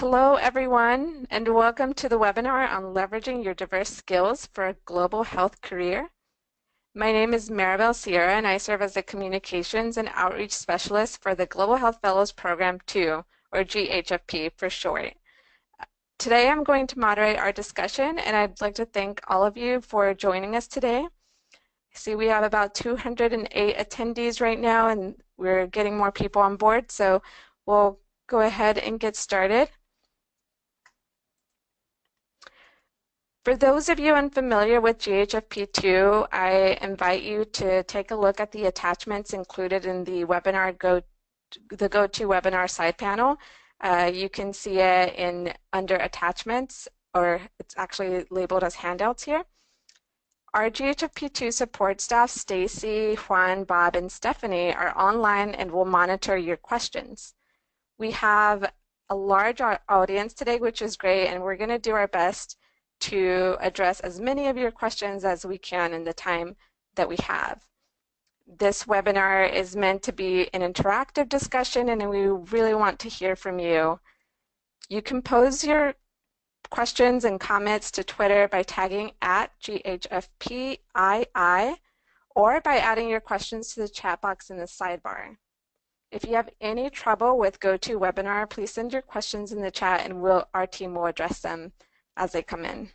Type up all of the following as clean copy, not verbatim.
Hello, everyone, and welcome to the webinar on leveraging your diverse skills for a global health career. My name is Maribel Sierra, and I serve as the Communications and Outreach Specialist for the Global Health Fellows Program 2, or GHFP for short. Today, I'm going to moderate our discussion, and I'd like to thank all of you for joining us today. I see we have about 208 attendees right now, and we're getting more people on board, so we'll go ahead and get started. For those of you unfamiliar with GHFP-II, I invite you to take a look at the attachments included in the webinar the GoToWebinar side panel. You can see it under attachments, or it's actually labeled as handouts here. Our GHFP-II support staff, Stacy, Juan, Bob, and Stephanie, are online and will monitor your questions. We have a large audience today, which is great, and we're going to do our best to address as many of your questions as we can in the time that we have. This webinar is meant to be an interactive discussion, and we really want to hear from you. You can pose your questions and comments to Twitter by tagging @GHFP-II or by adding your questions to the chat box in the sidebar. If you have any trouble with GoToWebinar, please send your questions in the chat and our team will address them as they come in.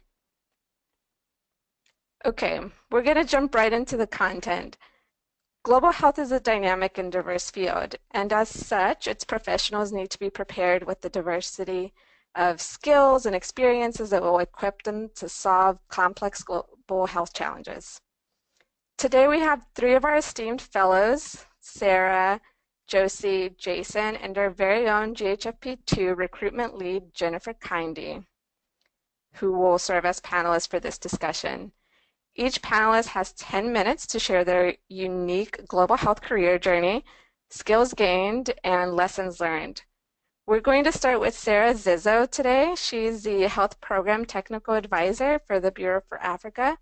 Okay, we're going to jump right into the content. Global health is a dynamic and diverse field, and as such, its professionals need to be prepared with the diversity of skills and experiences that will equip them to solve complex global health challenges. Today we have three of our esteemed fellows, Sarah, Josie, Jason, and our very own GHFP-II recruitment lead, Jennifer Kindy, who will serve as panelists for this discussion. Each panelist has 10 minutes to share their unique global health career journey, skills gained, and lessons learned. We're going to start with Sarah Zizzo today. She's the Health Program Technical Advisor for the Bureau for Africa.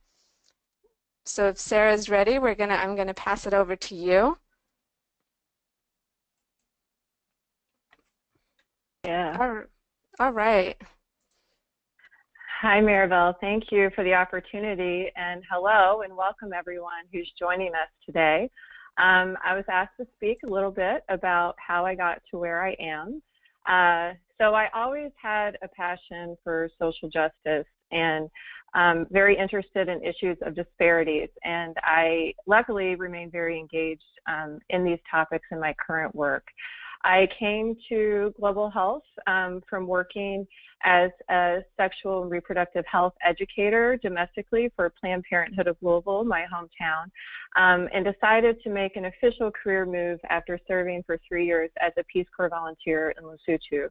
So if Sarah's ready, I'm going to pass it over to you. Yeah. All right. Hi, Maribel. Thank you for the opportunity, and hello and welcome everyone who's joining us today. I was asked to speak a little bit about how I got to where I am. So I always had a passion for social justice and very interested in issues of disparities, and I luckily remain very engaged in these topics in my current work. I came to global health from working as a sexual and reproductive health educator domestically for Planned Parenthood of Louisville, my hometown, and decided to make an official career move after serving for 3 years as a Peace Corps volunteer in Lesotho.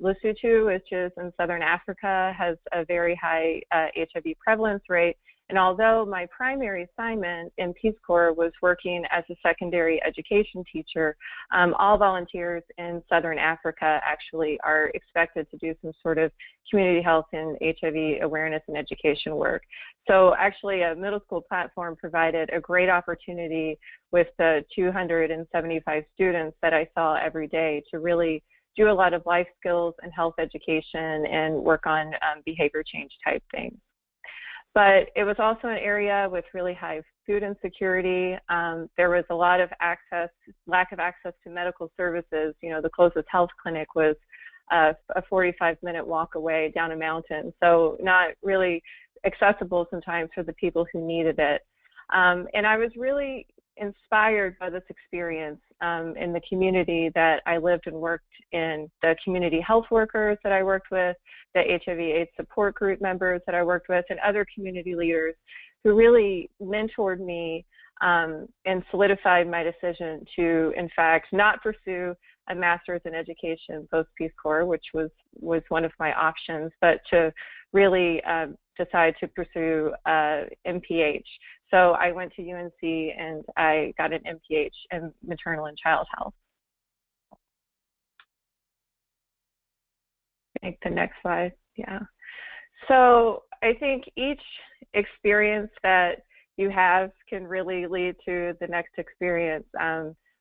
Lesotho, which is in Southern Africa, has a very high HIV prevalence rate. And although my primary assignment in Peace Corps was working as a secondary education teacher, all volunteers in Southern Africa actually are expected to do some sort of community health and HIV awareness and education work. So actually a middle school platform provided a great opportunity with the 275 students that I saw every day to really do a lot of life skills and health education and work on behavior change type things. But it was also an area with really high food insecurity. There was a lot of lack of access to medical services. You know, the closest health clinic was a 45-minute walk away down a mountain. So not really accessible sometimes for the people who needed it. And I was really inspired by this experience in the community that I lived and worked in, the community health workers that I worked with, the HIV/AIDS support group members that I worked with, and other community leaders who really mentored me and solidified my decision to, in fact, not pursue a master's in education post-Peace Corps, which was one of my options, but to really decide to pursue MPH. So I went to UNC and I got an MPH in maternal and child health. Make the next slide, yeah. So I think each experience that you have can really lead to the next experience.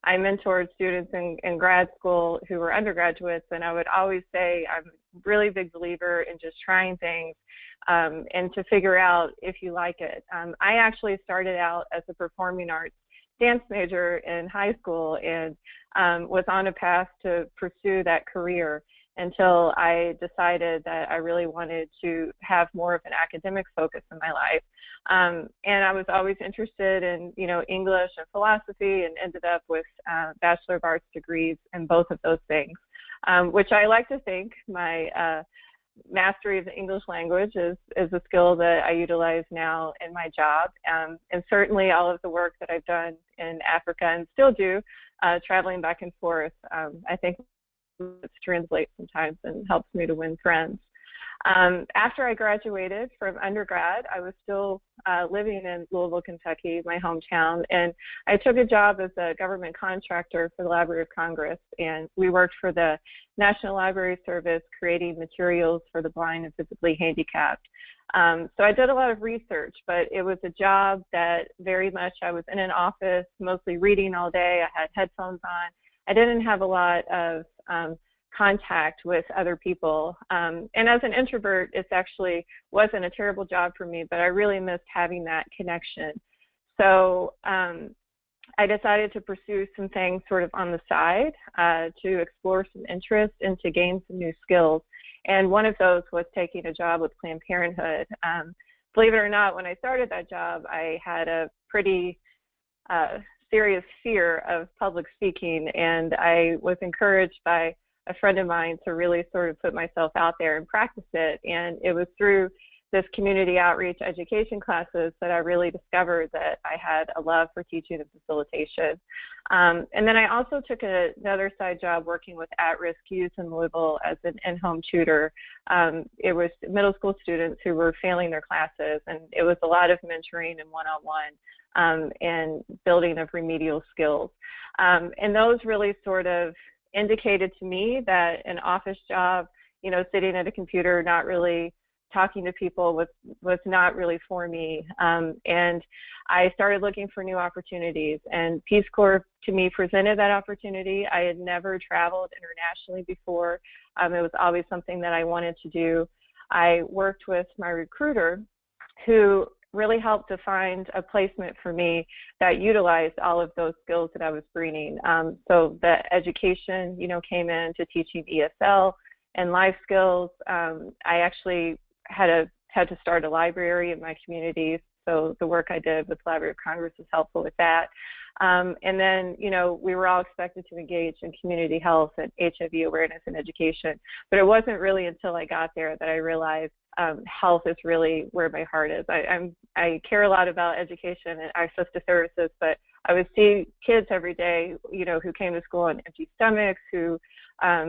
I mentored students in grad school who were undergraduates, and I would always say I'm a really big believer in just trying things and to figure out if you like it. I actually started out as a performing arts dance major in high school and was on a path to pursue that career until I decided that I really wanted to have more of an academic focus in my life. And I was always interested in, English and philosophy, and ended up with Bachelor of Arts degrees in both of those things, which I like to think my mastery of the English language is a skill that I utilize now in my job. And certainly all of the work that I've done in Africa and still do, traveling back and forth, I think it translates sometimes and helps me to win friends. After I graduated from undergrad, I was still living in Louisville, Kentucky, my hometown, and I took a job as a government contractor for the Library of Congress, and we worked for the National Library Service creating materials for the blind and physically handicapped. So I did a lot of research, but it was a job that very much I was in an office, mostly reading all day. I had headphones on. I didn't have a lot of contact with other people. And as an introvert, it actually wasn't a terrible job for me, but I really missed having that connection. So I decided to pursue some things sort of on the side to explore some interest and to gain some new skills. And one of those was taking a job with Planned Parenthood. Believe it or not, when I started that job, I had a pretty serious fear of public speaking, and I was encouraged by a friend of mine to really sort of put myself out there and practice it. And it was through this community outreach education classes that I really discovered that I had a love for teaching and facilitation. And then I also took another side job working with at-risk youth in Louisville as an in-home tutor. It was middle school students who were failing their classes, and it was a lot of mentoring and one-on-one and building of remedial skills. And those really sort of indicated to me that an office job, sitting at a computer, not really talking to people was not really for me. And I started looking for new opportunities, and Peace Corps to me presented that opportunity. I had never traveled internationally before. It was always something that I wanted to do. I worked with my recruiter who really helped to find a placement for me that utilized all of those skills that I was bringing. So the education, came into teaching ESL and life skills. I actually had to start a library in my community, so the work I did with the Library of Congress was helpful with that. And then, we were all expected to engage in community health and HIV awareness and education, but it wasn't really until I got there that I realized health is really where my heart is. I care a lot about education and access to services, but I would see kids every day, who came to school on empty stomachs, who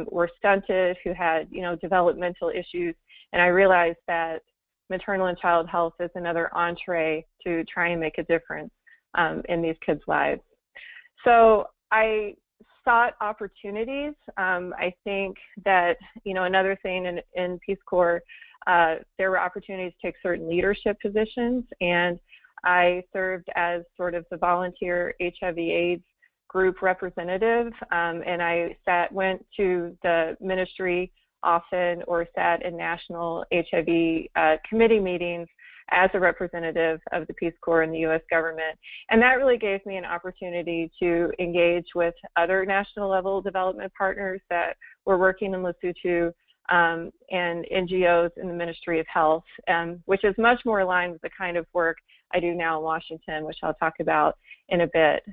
were stunted, who had, developmental issues, and I realized that maternal and child health is another entree to try and make a difference in these kids' lives. So I sought opportunities. I think that, another thing in Peace Corps, there were opportunities to take certain leadership positions, and I served as sort of the volunteer HIV/AIDS group representative, and I went to the ministry often or sat in national HIV committee meetings as a representative of the Peace Corps in the U.S. government. And that really gave me an opportunity to engage with other national level development partners that were working in Lesotho and NGOs in the Ministry of Health, which is much more aligned with the kind of work I do now in Washington, which I'll talk about in a bit.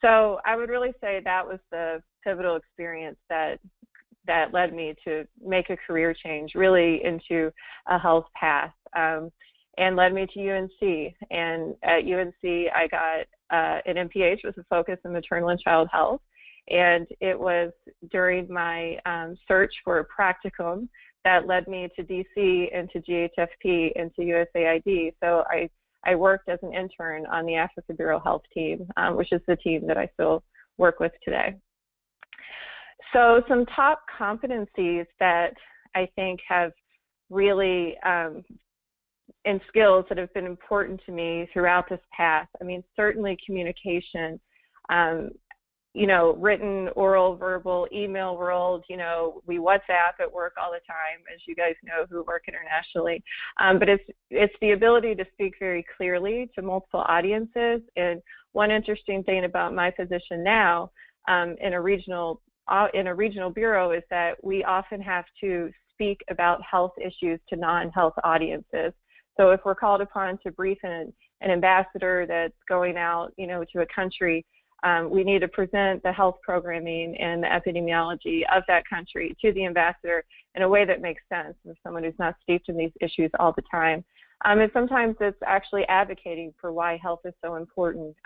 So I would really say that was the pivotal experience that led me to make a career change really into a health path, and led me to UNC. And at UNC, I got an MPH with a focus in maternal and child health. And it was during my search for a practicum that led me to DC and to GHFP and to USAID. So I worked as an intern on the Africa Bureau Health team, which is the team that I still work with today. So some top competencies that I think have really, and skills that have been important to me throughout this path. I mean, certainly communication. you know, written, oral, verbal, email world. You know, we WhatsApp at work all the time, as you guys know who work internationally. But it's the ability to speak very clearly to multiple audiences. And one interesting thing about my position now in a regional bureau is that we often have to speak about health issues to non-health audiences. So if we're called upon to brief an ambassador that's going out, you know, to a country, we need to present the health programming and the epidemiology of that country to the ambassador in a way that makes sense for someone who's not steeped in these issues all the time. And sometimes it's actually advocating for why health is so important.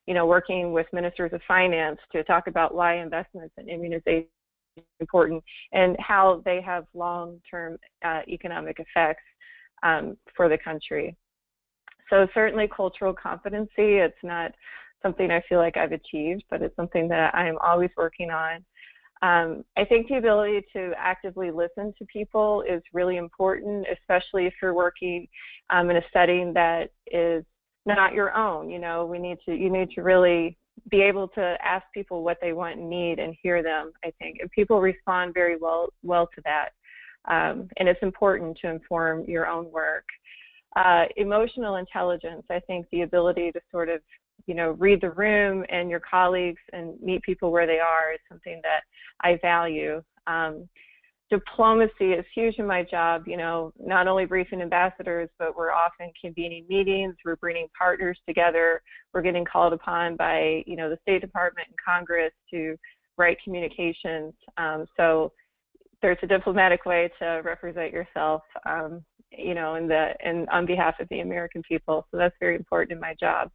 You know, working with ministers of finance to talk about why investments in immunization are important and how they have long-term economic effects for the country. So certainly cultural competency, it's not something I feel like I've achieved, but it's something that I'm always working on. I think the ability to actively listen to people is really important, especially if you're working in a setting that is not your own. You know, you need to really be able to ask people what they want and need and hear them, I think. And people respond very well to that. And it's important to inform your own work. Emotional intelligence, I think the ability to sort of, you know, read the room and your colleagues and meet people where they are is something that I value. Diplomacy is huge in my job, you know, not only briefing ambassadors, but we're often convening meetings, we're bringing partners together, we're getting called upon by, you know, the State Department and Congress to write communications. So there's a diplomatic way to represent yourself, you know, and on behalf of the American people. So that's very important in my job.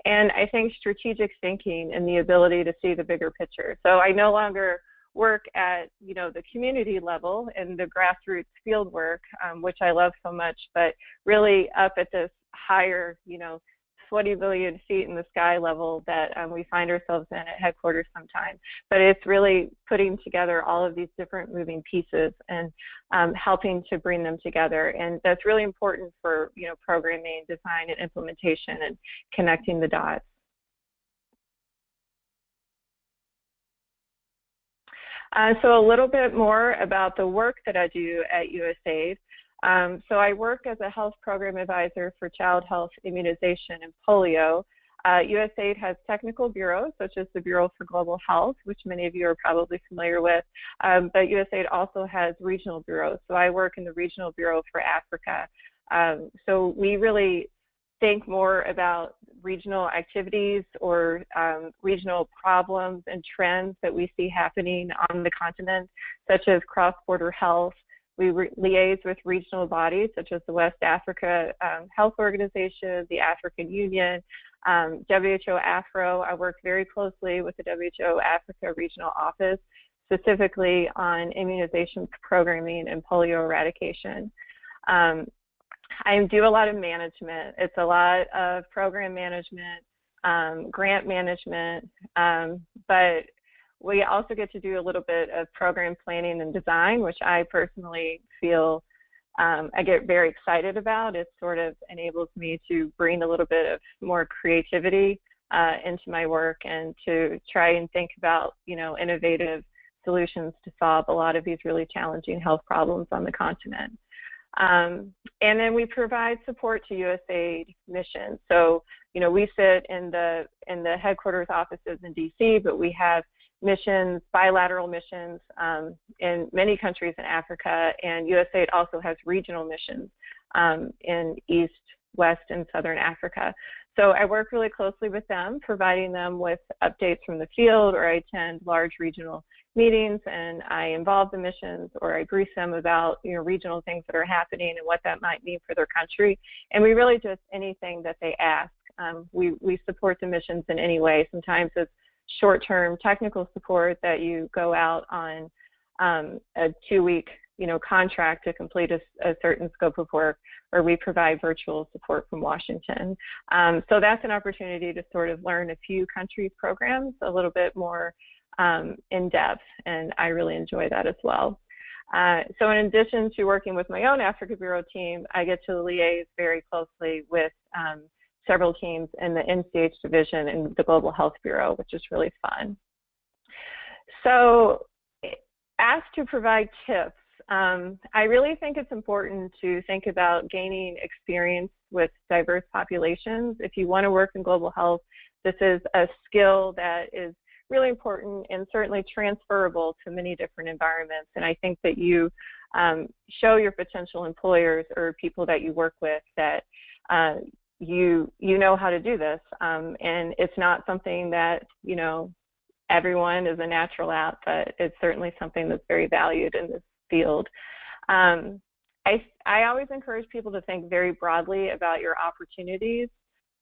And I think strategic thinking and the ability to see the bigger picture. So I no longer work at, you know, the community level and the grassroots field work, which I love so much, but really up at this higher, you know, 20 billion feet in the sky level that we find ourselves in at headquarters sometimes. But it's really putting together all of these different moving pieces and helping to bring them together. And that's really important for, you know, programming, design, and implementation and connecting the dots. So a little bit more about the work that I do at USAID. So I work as a health program advisor for child health, immunization, and polio. USAID has technical bureaus, such as the Bureau for Global Health, which many of you are probably familiar with, but USAID also has regional bureaus. So I work in the Regional Bureau for Africa. So we really think more about regional activities or regional problems and trends that we see happening on the continent, such as cross-border health. We liaise with regional bodies such as the West Africa Health Organization, the African Union, WHO Afro. I work very closely with the WHO Africa Regional Office, specifically on immunization programming and polio eradication. I do a lot of management. It's a lot of program management, grant management, but we also get to do a little bit of program planning and design, which I personally feel I get very excited about. It sort of enables me to bring a little bit of more creativity into my work and to try and think about, you know, innovative solutions to solve a lot of these really challenging health problems on the continent. And then we provide support to USAID missions. So, you know, we sit in the headquarters offices in DC, but we have missions, bilateral missions in many countries in Africa, and USAID also has regional missions in East, West, and Southern Africa. So I work really closely with them, providing them with updates from the field, or I attend large regional meetings and I involve the missions, or I brief them about, you know, regional things that are happening and what that might mean for their country. And we really just anything that they ask. We support the missions in any way. Sometimes it's short-term technical support that you go out on a 2-week, you know, contract to complete a certain scope of work, or we provide virtual support from Washington. So that's an opportunity to sort of learn a few countries' programs a little bit more in depth, and I really enjoy that as well. So in addition to working with my own Africa Bureau team, I get to liaise very closely with several teams in the NCH division and the Global Health Bureau, which is really fun. So, asked to provide tips. I really think it's important to think about gaining experience with diverse populations. If you want to work in global health, this is a skill that is really important and certainly transferable to many different environments. And I think that you show your potential employers or people that you work with that you know how to do this, and it's not something that everyone is a natural at, but it's certainly something that's very valued in this field. I always encourage people to think very broadly about your opportunities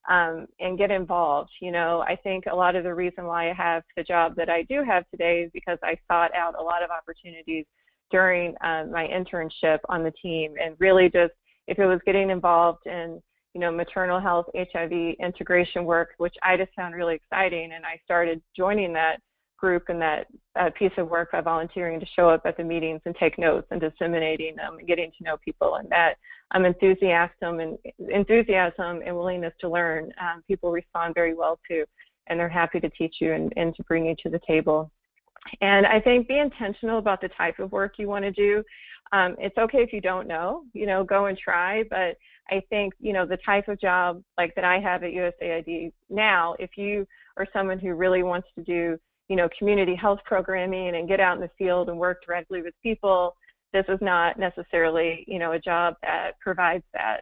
and get involved. I think a lot of the reason why I have the job that I do have today is because I sought out a lot of opportunities during my internship on the team, and really just if it was getting involved in maternal health, HIV integration work, which I just found really exciting, and I started joining that group and that piece of work by volunteering to show up at the meetings and take notes and disseminating them and getting to know people, and that enthusiasm and willingness to learn, people respond very well to, and they're happy to teach you and to bring you to the table. And I think be intentional about the type of work you want to do. It's okay if you don't know, go and try, but I think, the type of job like that I have at USAID now, if you are someone who really wants to do, community health programming and get out in the field and work directly with people, this is not necessarily, a job that provides that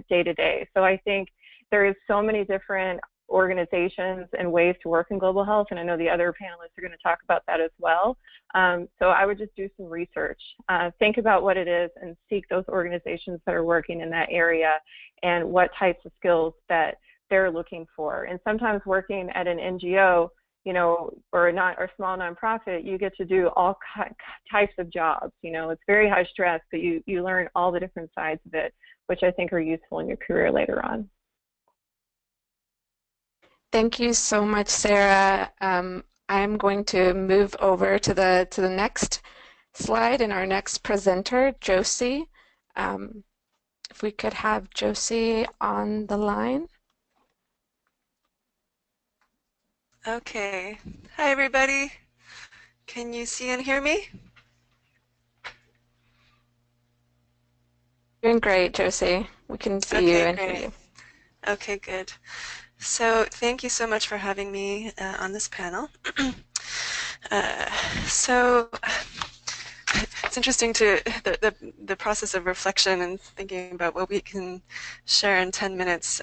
day to day. So I think there is so many different organizations and ways to work in global health, and I know the other panelists are going to talk about that as well. So I would just do some research, think about what it is, and seek those organizations that are working in that area and what types of skills that they're looking for. And sometimes working at an NGO, or a small nonprofit, you get to do all types of jobs. It's very high stress, but you learn all the different sides of it, which I think are useful in your career later on. Thank you so much, Sarah. I'm going to move over to the next slide and our next presenter, Josie. If we could have Josie on the line. Okay. Hi, everybody. Can you see and hear me? Doing great, Josie. We can see you and hear you. Okay, good. So thank you so much for having me on this panel. So it's interesting to the process of reflection and thinking about what we can share in 10 minutes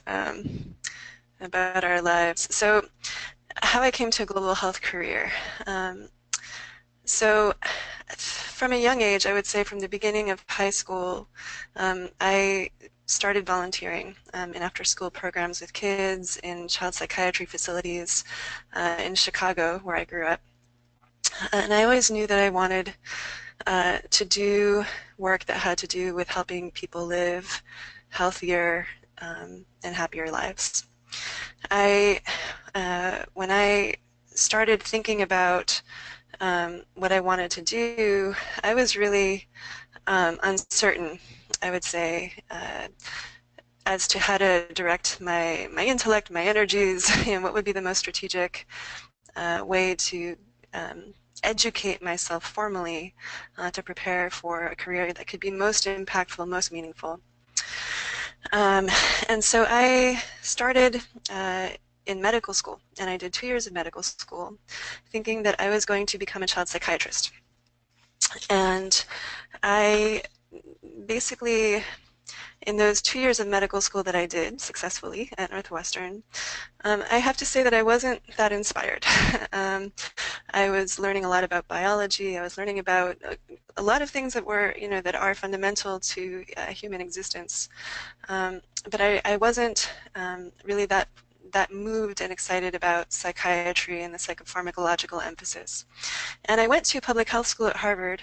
about our lives. So how I came to a global health career. So from a young age, I would say from the beginning of high school, I started volunteering in after-school programs with kids in child psychiatry facilities in Chicago, where I grew up. And I always knew that I wanted to do work that had to do with helping people live healthier and happier lives. When I started thinking about what I wanted to do, I was really uncertain, I would say, as to how to direct my intellect, my energies, and what would be the most strategic way to educate myself formally to prepare for a career that could be most impactful, most meaningful. And so I started in medical school, and I did 2 years of medical school, thinking that I was going to become a child psychiatrist. And I basically, in those 2 years of medical school that I did successfully at Northwestern, I have to say that I wasn't that inspired. I was learning a lot about biology. I was learning about a lot of things that were, that are fundamental to human existence. But I wasn't really that moved and excited about psychiatry and the psychopharmacological emphasis. And I went to public health school at Harvard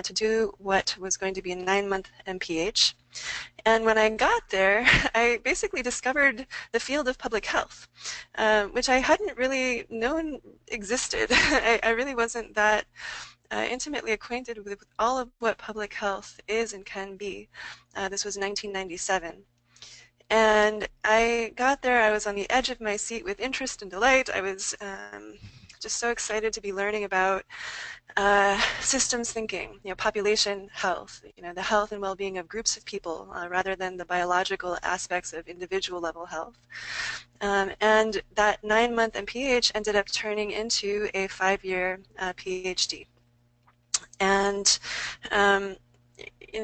to do what was going to be a 9-month MPH. And when I got there, I basically discovered the field of public health, which I hadn't really known existed. I really wasn't that intimately acquainted with all of what public health is and can be. This was 1997. And I got there, I was on the edge of my seat with interest and delight. I was just so excited to be learning about systems thinking, population health, the health and well-being of groups of people rather than the biological aspects of individual level health. And that 9-month MPH ended up turning into a 5-year PhD. And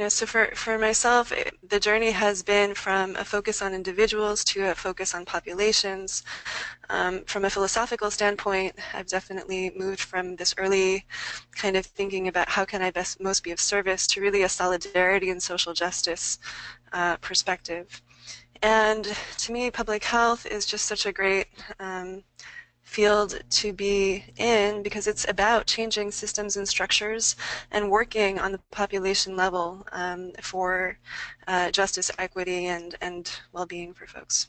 so for myself, the journey has been from a focus on individuals to a focus on populations. From a philosophical standpoint, I've definitely moved from this early kind of thinking about how can I most be of service to really a solidarity and social justice perspective. And to me, public health is just such a great field to be in because it's about changing systems and structures and working on the population level for justice, equity, and well-being for folks.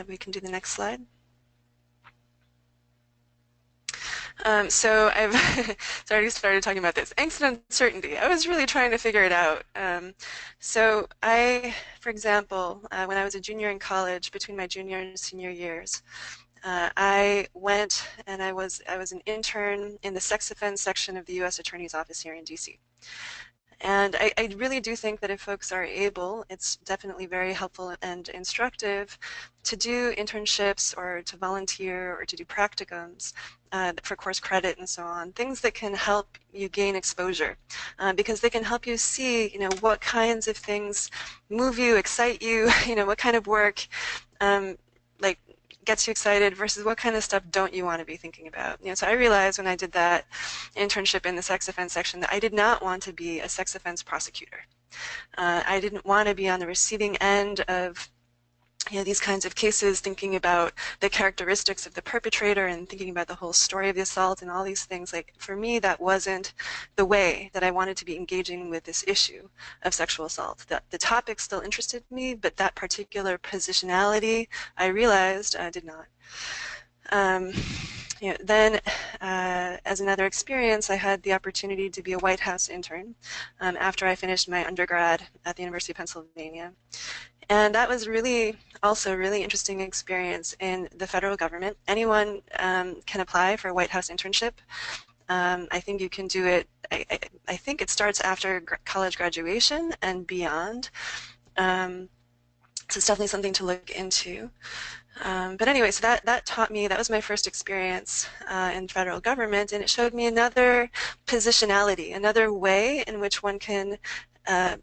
We can do the next slide. So I've already started talking about this. Angst and uncertainty. I was really trying to figure it out. So for example, when I was a junior in college, between my junior and senior years, I went and I was an intern in the sex offense section of the U.S. Attorney's Office here in D.C. And I really do think that if folks are able, it's definitely very helpful and instructive to do internships or to volunteer or to do practicums for course credit and so on, things that can help you gain exposure because they can help you see, what kinds of things move you, excite you, what kind of work gets you excited versus what kind of stuff don't you want to be thinking about. So I realized when I did that internship in the sex offense section that I did not want to be a sex offense prosecutor. I didn't want to be on the receiving end of these kinds of cases, thinking about the characteristics of the perpetrator and thinking about the whole story of the assault and all these things. Like, for me, that wasn't the way that I wanted to be engaging with this issue of sexual assault. The topic still interested me, but that particular positionality, I realized, did not. Then, as another experience, I had the opportunity to be a White House intern after I finished my undergrad at the University of Pennsylvania. And that was also a really interesting experience in the federal government. Anyone can apply for a White House internship. I think you can do it, I think it starts after college graduation and beyond. So it's definitely something to look into. But anyway, so that taught me, that was my first experience in federal government, and it showed me another positionality, another way in which one can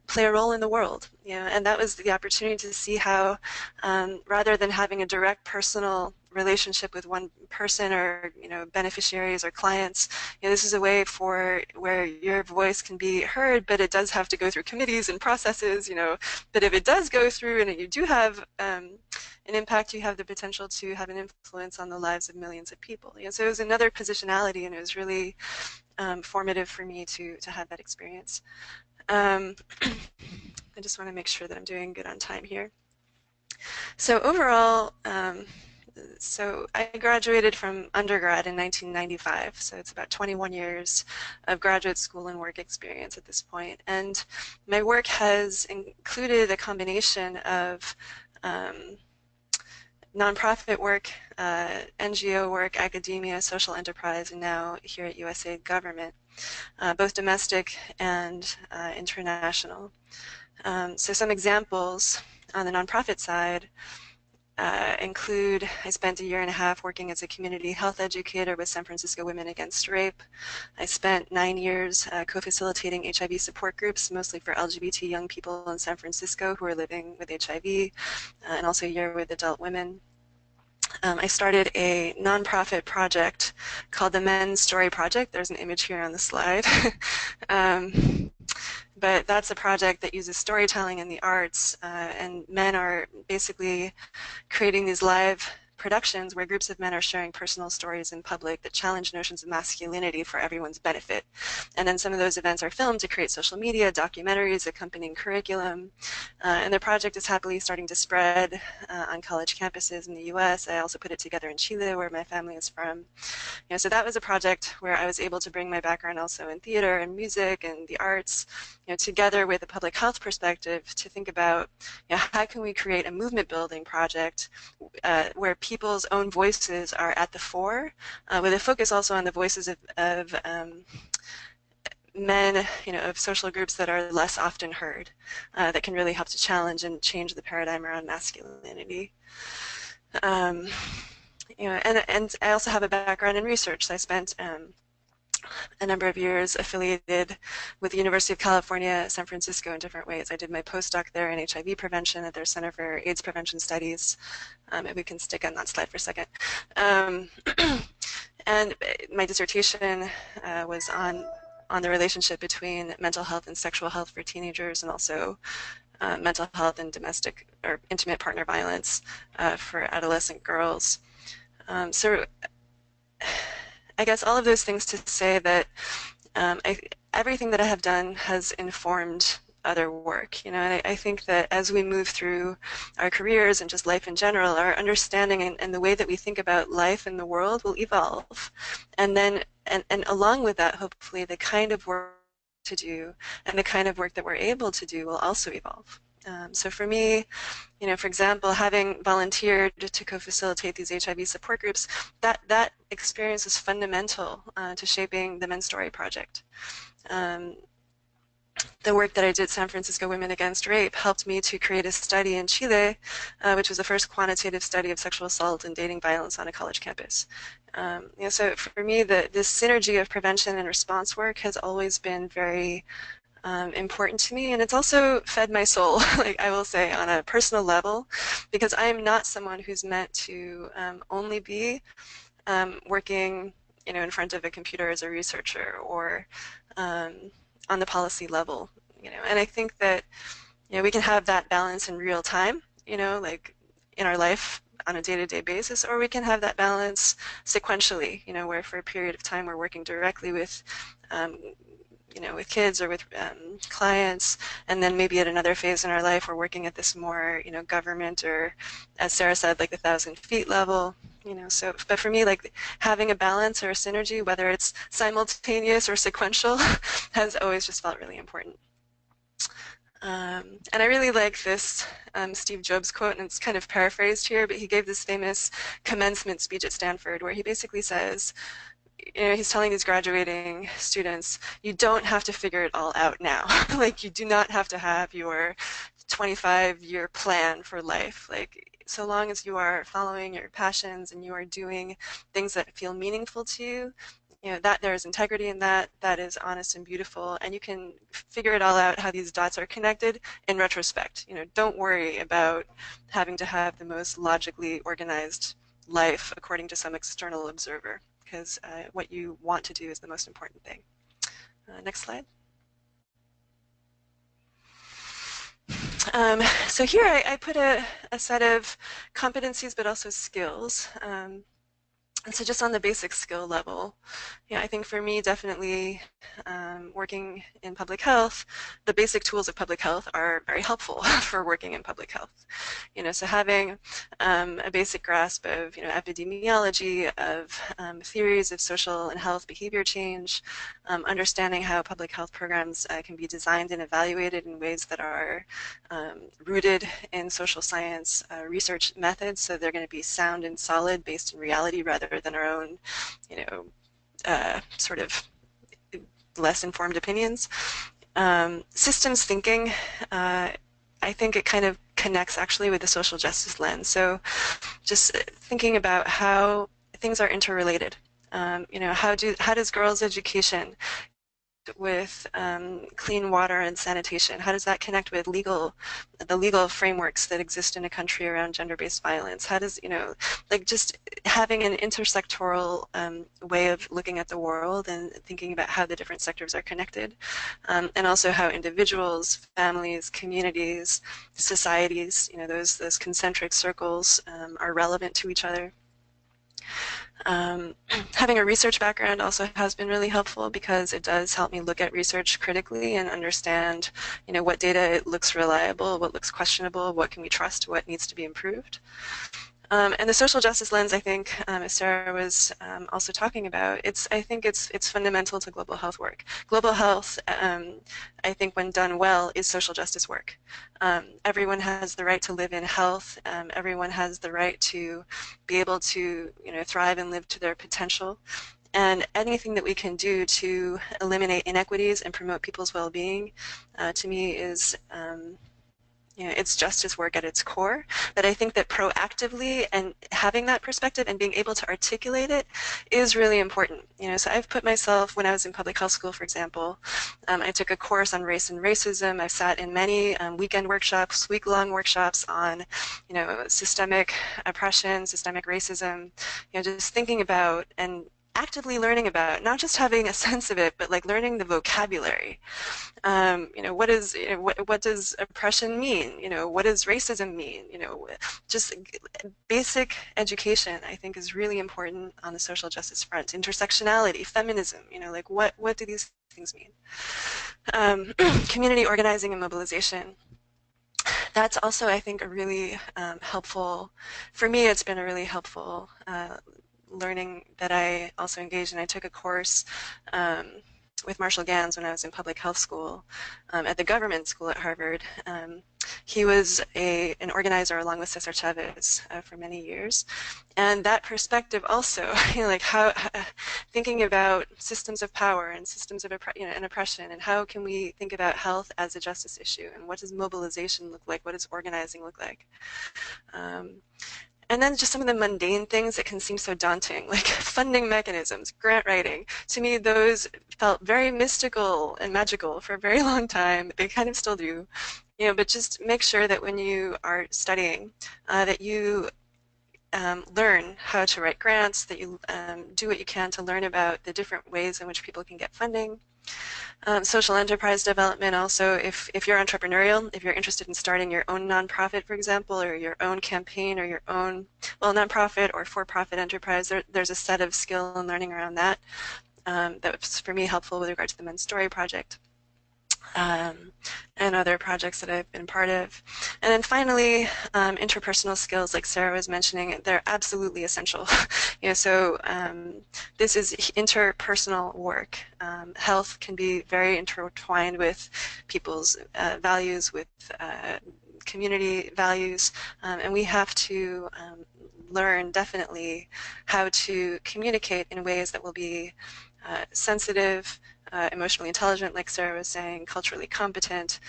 play a role in the world, and that was the opportunity to see how, rather than having a direct personal relationship with one person or beneficiaries or clients, this is a way where your voice can be heard, but it does have to go through committees and processes, but if it does go through and you do have an impact, you have the potential to have an influence on the lives of millions of people. So it was another positionality, and it was really formative for me to have that experience. I just want to make sure that I'm doing good on time here. So overall, so I graduated from undergrad in 1995, so it's about 21 years of graduate school and work experience at this point. And my work has included a combination of nonprofit work, NGO work, academia, social enterprise, and now here at USAID government. Both domestic and international. So some examples on the nonprofit side include, I spent a 1.5 years working as a community health educator with San Francisco Women Against Rape. I spent 9 years co-facilitating HIV support groups, mostly for LGBT young people in San Francisco who are living with HIV, and also a year with adult women. I started a nonprofit project called the Men's Story Project. There's an image here on the slide. But that's a project that uses storytelling and the arts, and men are basically creating these live productions where groups of men are sharing personal stories in public that challenge notions of masculinity for everyone's benefit. And then some of those events are filmed to create social media, documentaries, accompanying curriculum. And the project is happily starting to spread on college campuses in the US. I also put it together in Chile, where my family is from. So that was a project where I was able to bring my background also in theater and music and the arts, together with a public health perspective to think about, how can we create a movement building project where people's own voices are at the fore, with a focus also on the voices of men, of social groups that are less often heard, that can really help to challenge and change the paradigm around masculinity. And I also have a background in research. So I spent a number of years affiliated with the University of California, San Francisco in different ways. I did my postdoc there in HIV prevention at their Center for AIDS Prevention Studies. If we can stick on that slide for a second. And my dissertation was on the relationship between mental health and sexual health for teenagers, and also mental health and domestic or intimate partner violence for adolescent girls. So I guess all of those things to say that everything that I have done has informed other work, and I think that as we move through our careers and just life in general, our understanding and the way that we think about life and the world will evolve. And then, and along with that, hopefully the kind of work to do and the kind of work that we're able to do will also evolve. So for me, for example, having volunteered to co-facilitate these HIV support groups, that experience is fundamental to shaping the Men's Story Project. The work that I did at San Francisco Women Against Rape helped me to create a study in Chile, which was the first quantitative study of sexual assault and dating violence on a college campus. So for me, this synergy of prevention and response work has always been very important to me, and it's also fed my soul, like I will say, on a personal level, because I am not someone who's meant to only be working, in front of a computer as a researcher or on the policy level, and I think that, we can have that balance in real time, like in our life on a day-to-day basis, or we can have that balance sequentially, where for a period of time we're working directly with with kids or with clients, and then maybe at another phase in our life we're working at this more, government, or as Sarah said, like the 1,000 feet level, so, but for me, like having a balance or a synergy, whether it's simultaneous or sequential, has always just felt really important. And I really like this Steve Jobs quote, and it's kind of paraphrased here, but he gave this famous commencement speech at Stanford where he basically says, he's telling these graduating students, you don't have to figure it all out now. Like, you do not have to have your 25-year plan for life. Like, so long as you are following your passions and you are doing things that feel meaningful to you, that there is integrity in that is honest and beautiful, and you can figure it all out how these dots are connected in retrospect. Don't worry about having to have the most logically organized life according to some external observer, because what you want to do is the most important thing. Next slide. So here I put a set of competencies, but also skills. And so just on the basic skill level, I think for me, definitely working in public health, the basic tools of public health are very helpful for working in public health. So having a basic grasp of, epidemiology, of theories of social and health behavior change, understanding how public health programs can be designed and evaluated in ways that are rooted in social science research methods, so they're going to be sound and solid, based in reality rather than our own, sort of less informed opinions. Systems thinking, I think it kind of connects actually with the social justice lens. So just thinking about how things are interrelated. How does girls' education with clean water and sanitation, how does that connect with the legal frameworks that exist in a country around gender-based violence? How does, like just having an intersectoral way of looking at the world and thinking about how the different sectors are connected, and also how individuals, families, communities, societies, those concentric circles are relevant to each other. Having a research background also has been really helpful, because it does help me look at research critically and understand, what data looks reliable, what looks questionable, what can we trust, what needs to be improved. And the social justice lens, I think, as Sarah was also talking about, I think it's fundamental to global health work. Global health, I think, when done well, is social justice work. Everyone has the right to live in health. Everyone has the right to be able to, thrive and live to their potential. And anything that we can do to eliminate inequities and promote people's well-being, to me, is it's justice work at its core. But I think that proactively and having that perspective and being able to articulate it is really important. So I've put myself, when I was in public health school, for example, I took a course on race and racism. I've sat in many weekend workshops, week-long workshops on, systemic oppression, systemic racism, just thinking about and actively learning about, not just having a sense of it, but like learning the vocabulary. What does oppression mean? What does racism mean? Just basic education, I think, is really important on the social justice front. Intersectionality, feminism, like what do these things mean? Community organizing and mobilization. That's also, I think, a really helpful, for me, it's been a really helpful learning that I also engaged in. I took a course with Marshall Gans when I was in public health school at the government school at Harvard. He was an organizer along with Cesar Chavez for many years. And that perspective also, like thinking about systems of power and systems of and oppression, and how can we think about health as a justice issue, and what does mobilization look like, what does organizing look like? And then just some of the mundane things that can seem so daunting, like funding mechanisms, grant writing. To me, those felt very mystical and magical for a very long time. They kind of still do. But just make sure that when you are studying, that you learn how to write grants, that you do what you can to learn about the different ways in which people can get funding. Social enterprise development also, if you're entrepreneurial, if you're interested in starting your own nonprofit, for example, or your own campaign, or your own, nonprofit or for-profit enterprise, there's a set of skill and learning around that that was, for me, helpful with regard to the Men's Story Project. And other projects that I've been part of. And then finally, interpersonal skills, like Sarah was mentioning, they're absolutely essential. So this is interpersonal work. Health can be very intertwined with people's values, with community values, and we have to learn definitely how to communicate in ways that will be sensitive, emotionally intelligent, like Sarah was saying, culturally competent.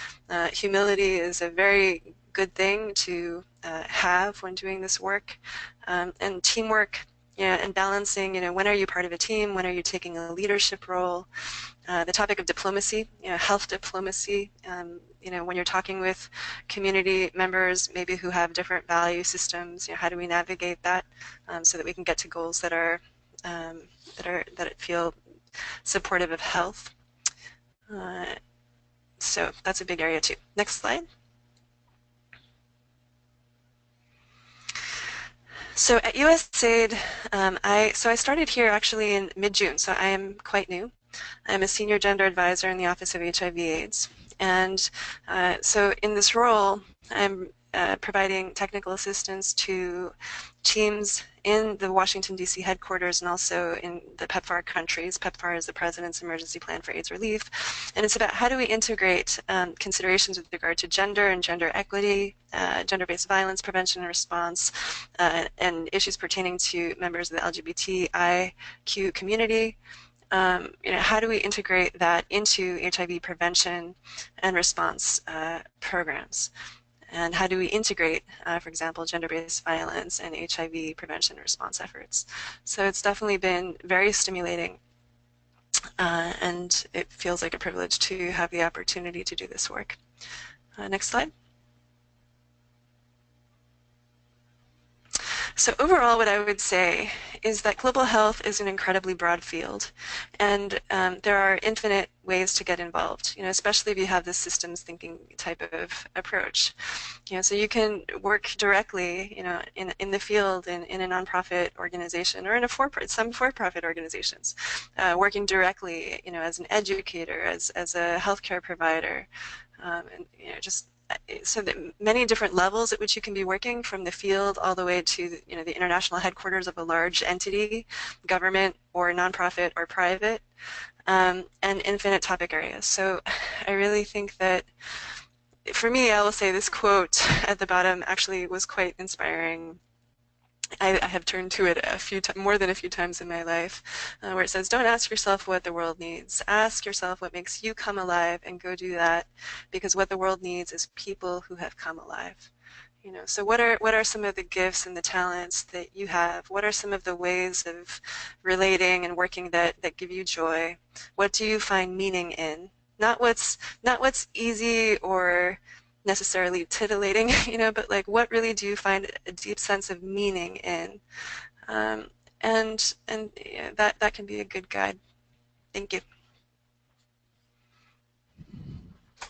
Humility is a very good thing to have when doing this work. And teamwork, and balancing, when are you part of a team? When are you taking a leadership role? The topic of diplomacy, health diplomacy, when you're talking with community members, maybe who have different value systems, how do we navigate that so that we can get to goals that are that feel supportive of health. So that's a big area too. Next slide. So at USAID, I started here actually in mid-June, so I am quite new. I'm a senior gender advisor in the Office of HIV/AIDS. And so in this role, I'm providing technical assistance to teams in the Washington, D.C. headquarters and also in the PEPFAR countries. PEPFAR is the President's Emergency Plan for AIDS Relief. And it's about how do we integrate considerations with regard to gender and gender equity, gender-based violence prevention and response, and issues pertaining to members of the LGBTIQ community. How do we integrate that into HIV prevention and response programs? And how do we integrate, for example, gender-based violence and HIV prevention and response efforts? So it's definitely been very stimulating, and it feels like a privilege to have the opportunity to do this work. Next slide. So overall, what I would say is that global health is an incredibly broad field, and there are infinite ways to get involved, especially if you have this systems thinking type of approach. So you can work directly, in the field, in a nonprofit organization, or in some for-profit organizations, working directly, as an educator, as a healthcare provider, and just so the many different levels at which you can be working, from the field all the way to the international headquarters of a large entity, government or nonprofit or private, and infinite topic areas. So I really think that, for me, I will say this quote at the bottom actually was quite inspiring. I have turned to it more than a few times in my life, where it says, don't ask yourself what the world needs. Ask yourself what makes you come alive, and go do that, because what the world needs is people who have come alive. So what are some of the gifts and the talents that you have? What are some of the ways of relating and working that give you joy? What do you find meaning in? Not what's easy or necessarily titillating, but like, what really do you find a deep sense of meaning in? And yeah, that can be a good guide. Thank you.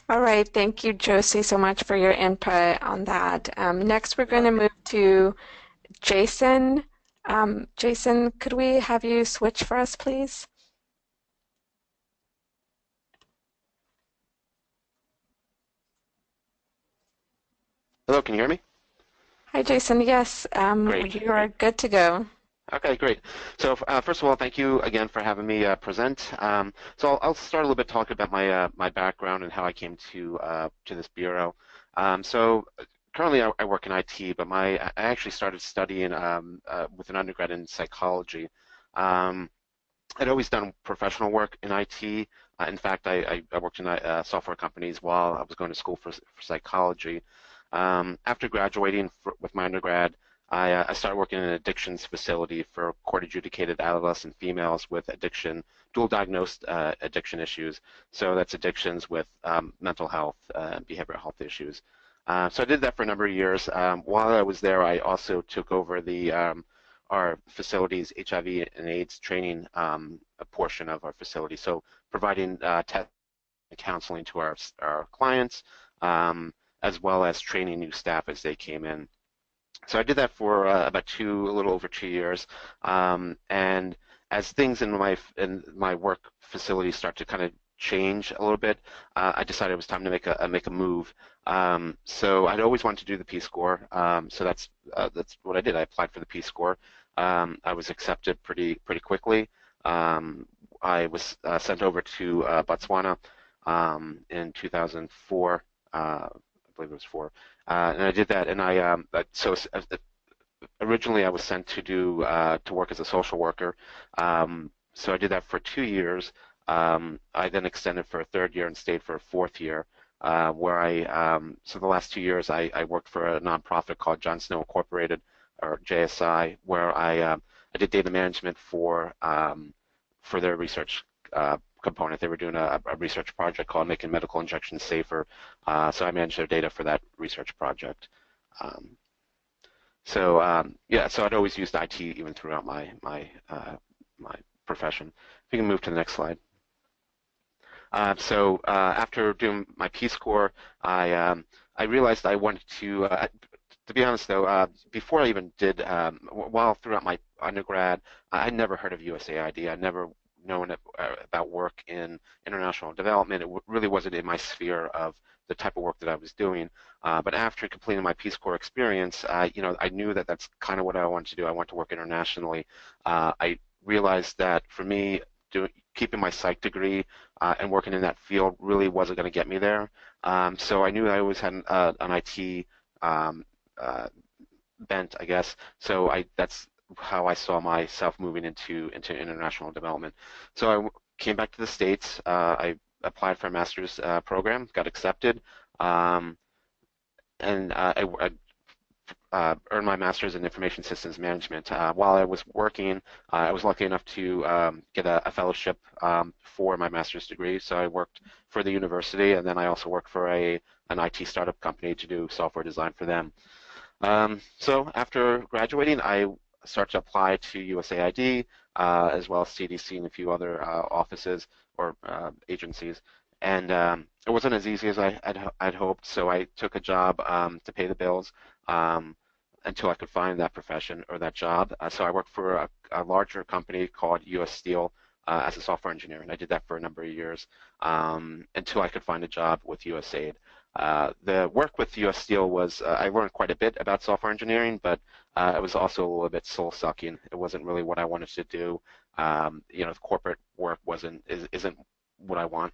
All right, thank you, Josie, so much for your input on that. Next, we're going to move to Jason. Jason, could we have you switch for us, please? Hello, can you hear me? Hi, Jason. Yes, Great. you are good to go. Okay, great. So first of all, thank you again for having me present. So I'll start a little bit talking about my background and how I came to this bureau. So currently I work in IT, but I actually started studying with an undergrad in psychology. I'd always done professional work in IT. In fact, I worked in software companies while I was going to school for psychology. After graduating with my undergrad, I started working in an addictions facility for court-adjudicated adolescent females with dual-diagnosed addiction issues. So that's addictions with mental health and behavioral health issues. So I did that for a number of years. While I was there, I also took over our facility's HIV and AIDS training a portion of our facility. So providing counseling to our clients, as well as training new staff as they came in. So I did that for about a little over 2 years, and as things in my work facility start to kind of change a little bit, I decided it was time to make a move. So I'd always wanted to do the Peace Corps, so that's what I did. I applied for the Peace Corps. I was accepted pretty quickly. I was sent over to Botswana in 2004. I believe it was 4. And I did that, and originally I was sent to work as a social worker. So I did that for 2 years. I then extended for a 3rd year and stayed for a 4th year, so the last 2 years I worked for a nonprofit called John Snow Incorporated, or JSI, where I did data management for their research component. They were doing a research project called Making Medical Injections Safer, so I managed their data for that research project. So I'd always used IT even throughout my profession. If you can move to the next slide. After doing my Peace Corps, I realized I wanted to be honest though, before I even did, while throughout my undergrad, I'd never heard of USAID. I'd never known about work in international development. It really wasn't in my sphere of the type of work that I was doing. But after completing my Peace Corps experience, I knew that that's kind of what I wanted to do. I want to work internationally. I realized that for me, keeping my psych degree and working in that field really wasn't going to get me there. So I knew I always had an IT bent, I guess. So that's how I saw myself moving into international development. So I came back to the States. I applied for a master's program, got accepted, and I earned my master's in information systems management. While I was working, I was lucky enough to get a fellowship for my master's degree. So I worked for the university, and then I also worked for an IT startup company to do software design for them. So after graduating, I started to apply to USAID, as well as CDC and a few other offices or agencies. And it wasn't as easy as I'd hoped, so I took a job to pay the bills until I could find that profession or that job. So I worked for a larger company called US Steel as a software engineer, and I did that for a number of years until I could find a job with USAID. The work with US Steel was, I learned quite a bit about software engineering, but it was also a little bit soul-sucking. It wasn't really what I wanted to do. The corporate work isn't what I want.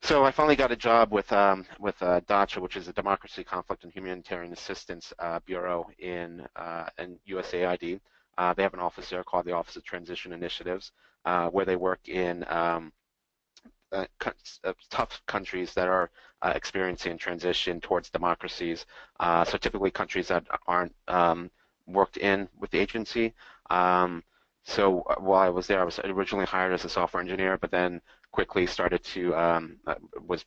So I finally got a job with DACHA, which is a Democracy, Conflict, and Humanitarian Assistance Bureau in USAID. They have an office there called the Office of Transition Initiatives, where they work in tough countries that are experiencing transition towards democracies. So typically countries that aren't worked in with the agency. So while I was there, I was originally hired as a software engineer, but then quickly started to was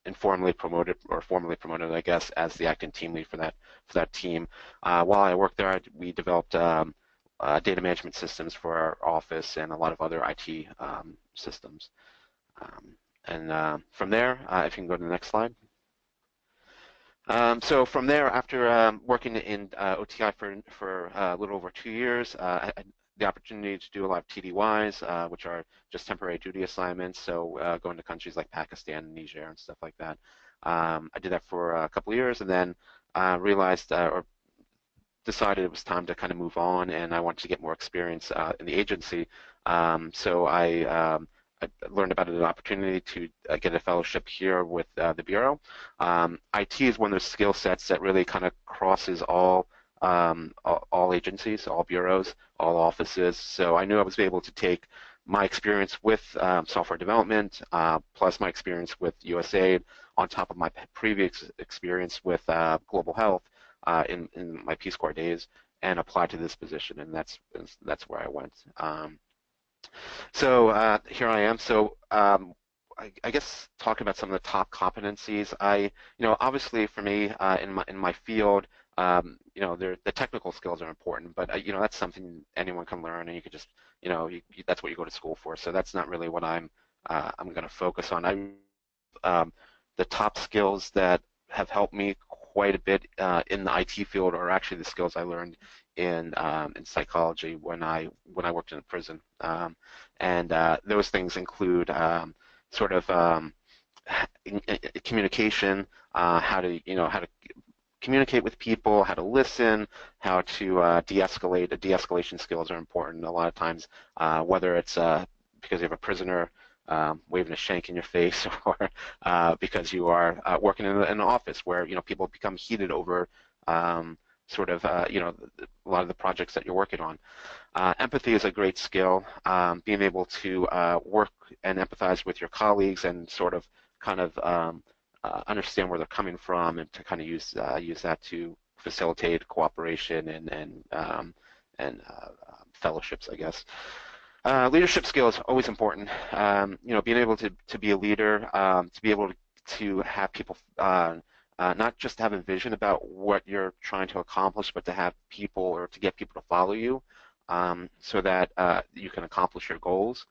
informally promoted or formally promoted, I guess, as the acting team lead for that team. While I worked there, we developed data management systems for our office and a lot of other IT systems. From there, if you can go to the next slide. So from there, after working in OTI for a little over 2 years, I had the opportunity to do a lot of TDYs, which are just temporary duty assignments, so going to countries like Pakistan and Niger and stuff like that. I did that for a couple of years and then realized or decided it was time to kind of move on, and I wanted to get more experience in the agency. So I learned about an opportunity to get a fellowship here with the Bureau. IT is one of those skill sets that really kind of crosses all agencies, all bureaus, all offices. So I knew I was able to take my experience with software development, plus my experience with USAID, on top of my previous experience with global health in my Peace Corps days, and apply to this position, and that's where I went. So here I am. So I guess talking about some of the top competencies. Obviously for me in my field, the technical skills are important, but that's something anyone can learn, and you could just, that's what you go to school for. So that's not really what I'm going to focus on. The top skills that have helped me quite a bit in the IT field are actually the skills I learned in psychology when I worked in a prison, and those things include sort of communication, how to communicate with people, how to listen, how to de-escalate. The de-escalation skills are important a lot of times, whether it's because you have a prisoner waving a shank in your face, or because you are working in an office where people become heated over sort of a lot of the projects that you're working on. Empathy is a great skill. Being able to work and empathize with your colleagues and sort of kind of understand where they're coming from, and to kind of use that to facilitate cooperation and fellowships, I guess. Leadership skills are always important. Being able to be a leader, to be able to have people not just have a vision about what you're trying to accomplish, but to have people, or to get people to follow you, so that you can accomplish your goals.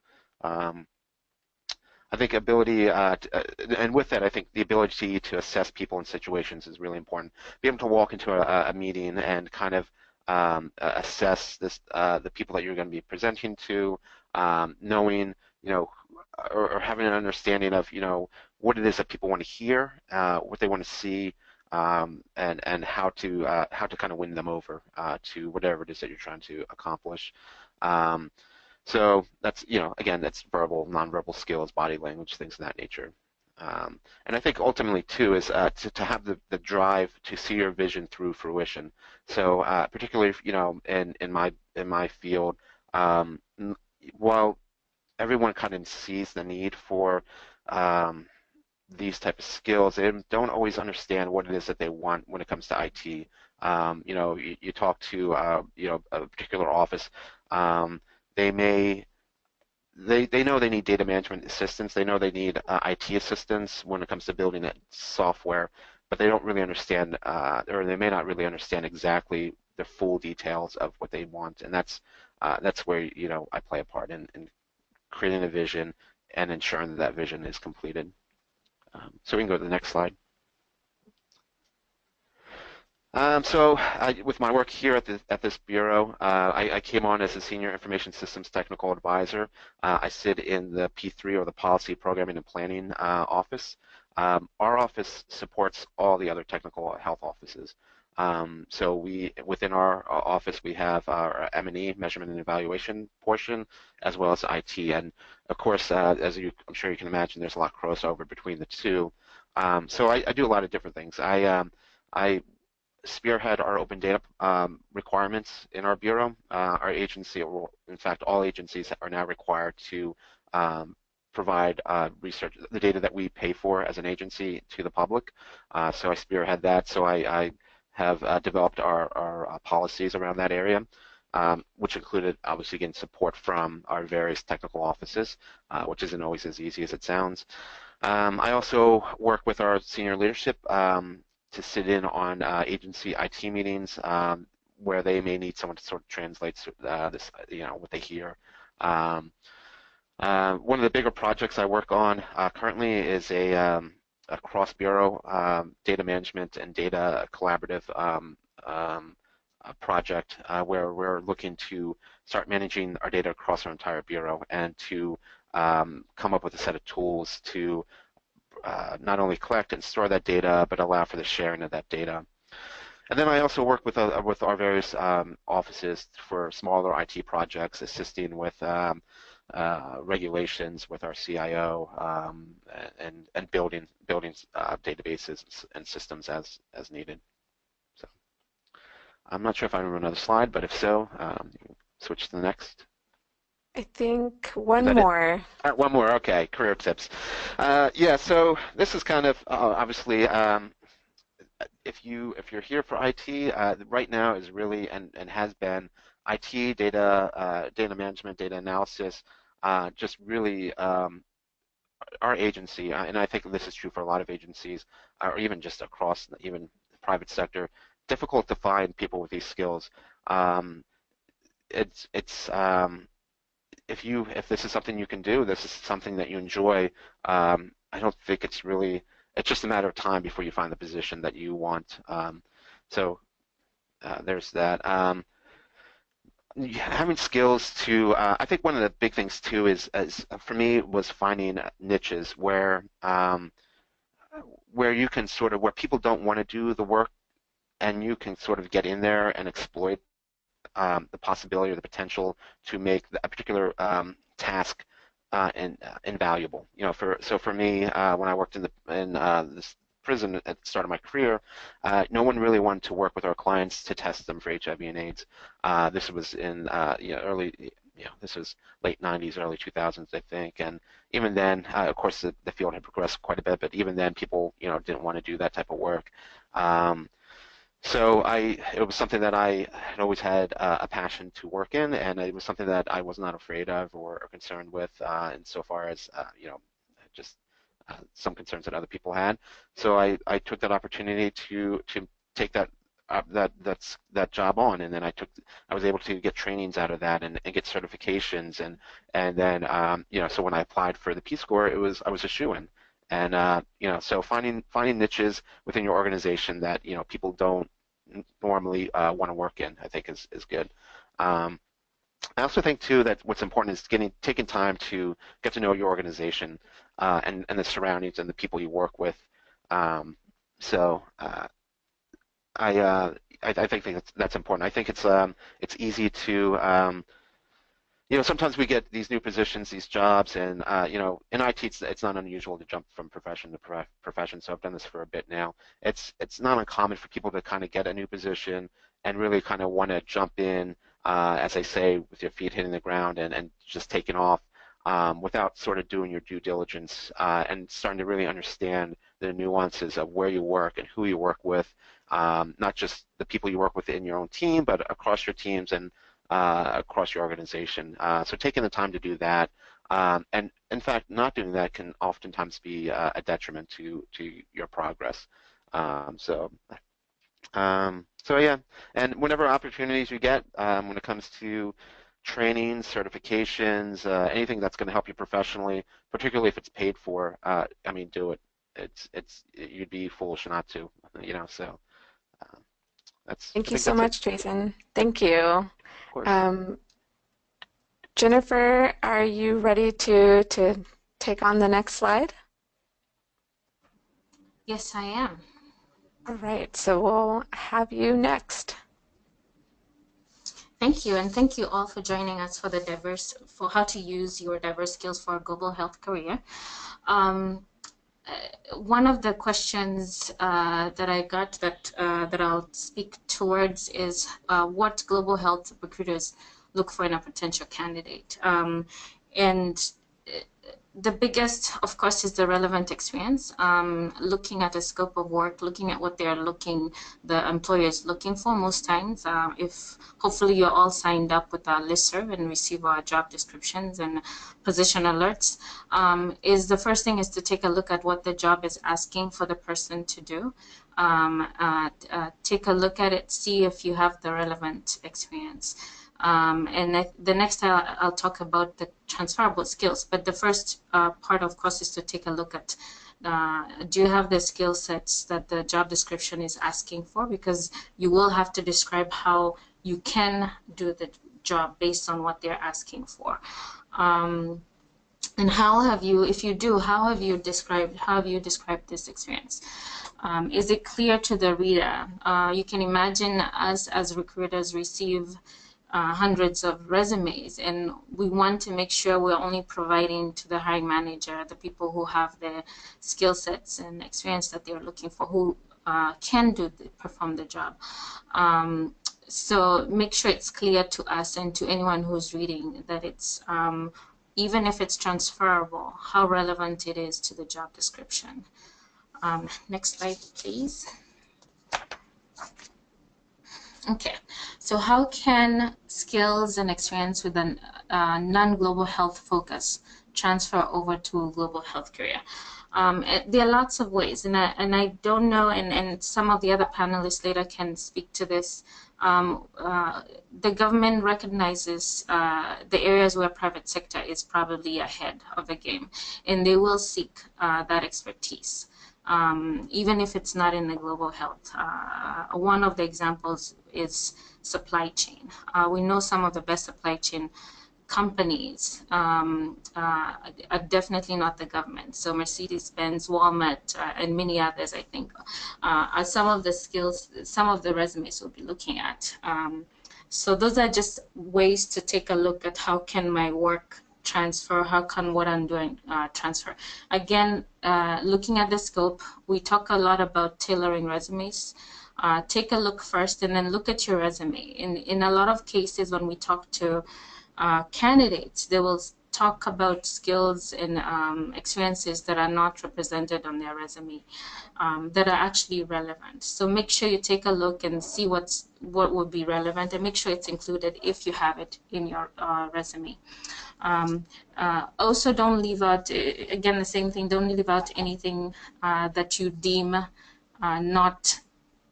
I think ability, and with that, I think the ability to assess people and situations is really important. Be able to walk into a meeting and kind of assess the people that you're going to be presenting to, knowing, or having an understanding of, what it is that people want to hear, what they want to see, and how to kind of win them over to whatever it is that you're trying to accomplish. So that's, again, that's verbal, nonverbal skills, body language, things of that nature. And I think ultimately too is to have the drive to see your vision through fruition. So particularly, in my field, while everyone kind of sees the need for these type of skills, they don't always understand what it is that they want when it comes to IT. You talk to a particular office, they know they need data management assistance. They know they need IT assistance when it comes to building that software, but they don't really understand, or they may not really understand exactly the full details of what they want, and that's where I play a part in creating a vision and ensuring that vision is completed. So we can go to the next slide. With my work here at this bureau, I came on as a senior information systems technical advisor. I sit in the P3, or the policy programming and planning office. Our office supports all the other technical health offices. So within our office, we have our M&E, measurement and evaluation portion, as well as IT. And of course, I'm sure you can imagine, there's a lot of crossover between the two. So I do a lot of different things. I spearhead our open data requirements in our bureau. Our agency, or in fact, all agencies are now required to provide research, the data that we pay for as an agency, to the public. So I spearhead that. So I have developed our policies around that area, which included, obviously, again, support from our various technical offices, which isn't always as easy as it sounds. I also work with our senior leadership to sit in on agency IT meetings where they may need someone to sort of translate this, what they hear. One of the bigger projects I work on currently is a cross-bureau data management and data collaborative project where we're looking to start managing our data across our entire bureau and to come up with a set of tools to not only collect and store that data, but allow for the sharing of that data. And then I also work with our various offices for smaller IT projects, assisting with regulations with our CIO and building databases and systems as needed. So I'm not sure if I remember another slide, but if so, you can switch to the next. I think one more. One more, okay. Career tips. Yeah, so this is kind of obviously if you're here for IT, right now is really and has been IT, data management, data analysis, just really our agency, and I think this is true for a lot of agencies, or even just across even the private sector, difficult to find people with these skills. If this is something you can do, this is something that you enjoy, I don't think it's just a matter of time before you find the position that you want. So there's that. Having skills to, I think one of the big things too is for me was finding niches where you can sort of, where people don't want to do the work and you can sort of get in there and exploit the possibility or the potential to make a particular task invaluable. So for me, when I worked in this prison at the start of my career, no one really wanted to work with our clients to test them for HIV and AIDS. This was in this was late 90s, early 2000s, I think, and even then, of course, the field had progressed quite a bit, but even then, people didn't want to do that type of work. So it was something that I had always had a passion to work in, and it was something that I was not afraid of or concerned with, insofar as just some concerns that other people had. So I took that opportunity to take that job on, and then I was able to get trainings out of that and get certifications, and then so when I applied for the Peace Corps, I was a shoo-in. And so finding niches within your organization that people don't normally want to work in, I think is good. I also think too that what's important is taking time to get to know your organization and the surroundings and the people you work with. So I think that's important. I think it's easy to sometimes we get these new positions, these jobs, and in IT, it's not unusual to jump from profession to profession. So I've done this for a bit now. It's not uncommon for people to kind of get a new position and really kind of want to jump in, as I say, with your feet hitting the ground and just taking off without sort of doing your due diligence and starting to really understand the nuances of where you work and who you work with, not just the people you work with in your own team, but across your teams and across your organization. So taking the time to do that, and in fact, not doing that can oftentimes be a detriment to your progress. So yeah, and whenever opportunities you get, when it comes to training, certifications, anything that's going to help you professionally, particularly if it's paid for, I mean, do it. You'd be foolish not to, So Thank you so much, Jason. Thank you. Of course. Jennifer, are you ready to take on the next slide? Yes, I am. All right, so we'll have you next. Thank you, and thank you all for joining us for how to use your diverse skills for a global health career. One of the questions that I got that I'll speak towards is what global health recruiters look for in a potential candidate. And the biggest, of course, is the relevant experience. Looking at the scope of work, looking at what the employer is looking for most times. If hopefully you're all signed up with our listserv and receive our job descriptions and position alerts, is the first thing is to take a look at what the job is asking for the person to do. Take a look at it, see if you have the relevant experience. The next I'll talk about the transferable skills, but the first part, of course, is to take a look at do you have the skill sets that the job description is asking for, because you will have to describe how you can do the job based on what they're asking for. And how have you, if you do, how have you described this experience? Is it clear to the reader? You can imagine us as recruiters receive hundreds of resumes, and we want to make sure we're only providing to the hiring manager the people who have the skill sets and experience that they're looking for, who can perform the job. So make sure it's clear to us and to anyone who's reading that it's, even if it's transferable, how relevant it is to the job description. Next slide, please. Okay, so how can skills and experience with a non-global health focus transfer over to a global health career? There are lots of ways, and I don't know, and some of the other panelists later can speak to this. The government recognizes the areas where private sector is probably ahead of the game, and they will seek that expertise. Even if it's not in the global health. One of the examples is supply chain. We know some of the best supply chain companies are definitely not the government. So Mercedes-Benz, Walmart, and many others, I think, are some of the skills, some of the resumes we'll be looking at. So those are just ways to take a look at how can my work transfer, how can what I'm doing transfer. Again, looking at the scope, we talk a lot about tailoring resumes. Take a look first and then look at your resume. In a lot of cases when we talk to candidates, they will talk about skills and experiences that are not represented on their resume, that are actually relevant. So make sure you take a look and see what would be relevant, and make sure it's included if you have it in your resume. Also, don't leave out, again, the same thing, don't leave out anything that you deem not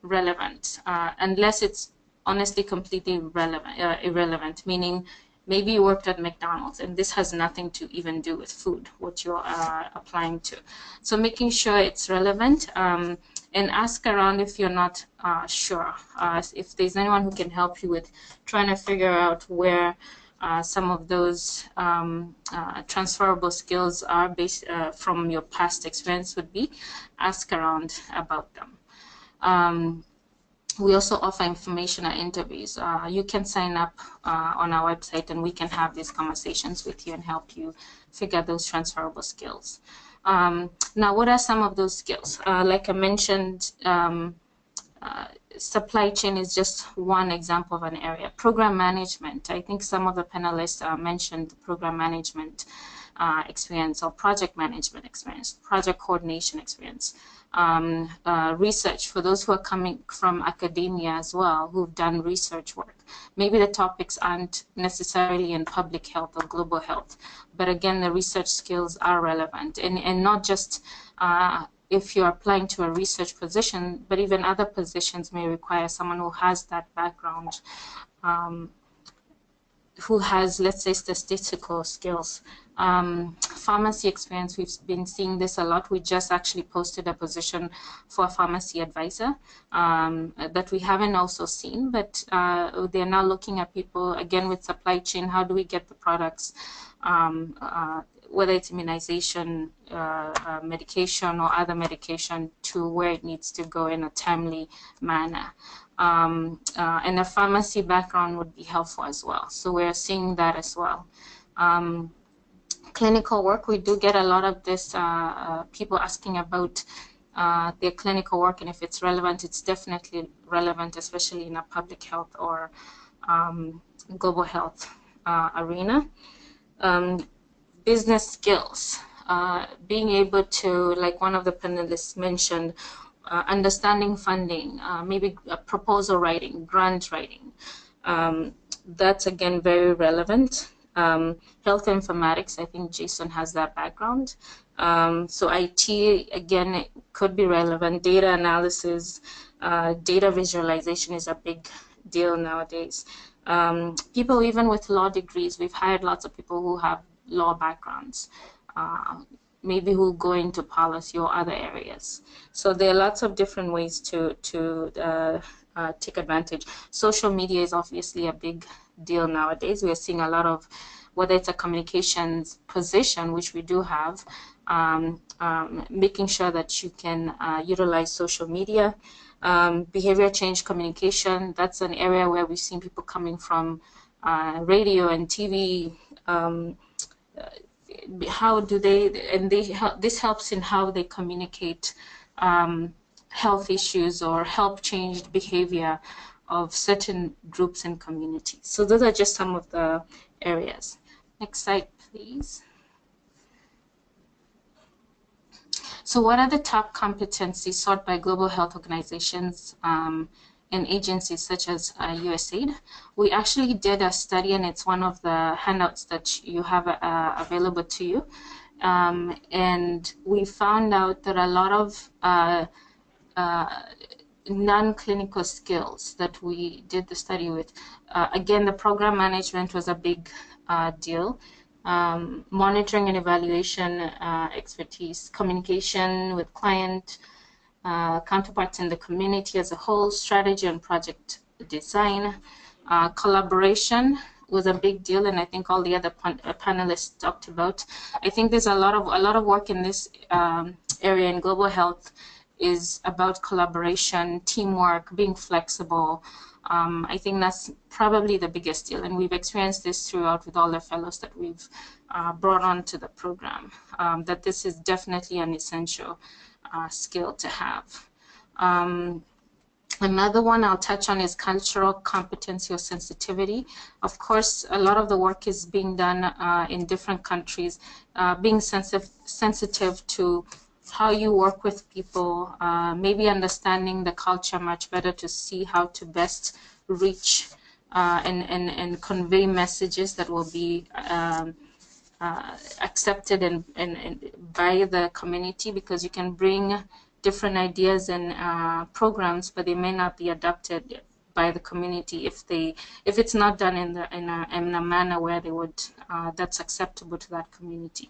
relevant, unless it's honestly completely irrelevant, meaning maybe you worked at McDonald's and this has nothing to even do with food, what you're applying to. So making sure it's relevant, and ask around if you're not sure. If there's anyone who can help you with trying to figure out where some of those transferable skills are based from your past experience would be, ask around about them. We also offer informational interviews. You can sign up on our website and we can have these conversations with you and help you figure those transferable skills. Now, what are some of those skills? Like I mentioned, supply chain is just one example of an area. Program management, I think some of the panelists mentioned program management experience or project management experience, project coordination experience. Research, for those who are coming from academia as well, who've done research work. Maybe the topics aren't necessarily in public health or global health, but again, the research skills are relevant, and not just if you're applying to a research position, but even other positions may require someone who has that background, who has, let's say, statistical skills. Pharmacy experience, we've been seeing this a lot. We just actually posted a position for a pharmacy advisor that we haven't also seen, but they're now looking at people, again, with supply chain. How do we get the products whether it's immunization, medication, or other medication to where it needs to go in a timely manner. And a pharmacy background would be helpful as well. So we're seeing that as well. Clinical work, we do get a lot of this people asking about their clinical work, and if it's relevant, it's definitely relevant, especially in a public health or global health arena. Business skills, being able to, like one of the panelists mentioned, understanding funding, maybe proposal writing, grant writing. That's again very relevant. Health informatics, I think Jason has that background. So IT, again, it could be relevant. Data analysis, data visualization is a big deal nowadays. People even with law degrees, we've hired lots of people who have law backgrounds, maybe who go into policy or other areas. So there are lots of different ways to take advantage. Social media is obviously a big deal nowadays. We are seeing a lot of, whether it's a communications position, which we do have, making sure that you can utilize social media. Behavior change communication, that's an area where we've seen people coming from radio and TV. How do they, and this helps in how they communicate health issues or help change behavior of certain groups and communities. So those are just some of the areas. Next slide, please. So what are the top competencies sought by global health organizations and agencies such as USAID? We actually did a study, and it's one of the handouts that you have available to you. And we found out that a lot of non-clinical skills that we did the study with, again, the program management was a big deal. Monitoring and evaluation expertise, communication with client counterparts in the community as a whole, strategy and project design, collaboration was a big deal, and I think all the other panelists talked about. I think there's a lot of work in this area in global health is about collaboration, teamwork, being flexible. I think that's probably the biggest deal, and we've experienced this throughout with all the fellows that we've brought onto the program, that this is definitely an essential skill to have. Another one I'll touch on is cultural competency or sensitivity. Of course, a lot of the work is being done in different countries, being sensitive to how you work with people, maybe understanding the culture much better to see how to best reach and convey messages that will be accepted and by the community, because you can bring different ideas and programs, but they may not be adopted by the community if it's not done in a manner where they would that's acceptable to that community.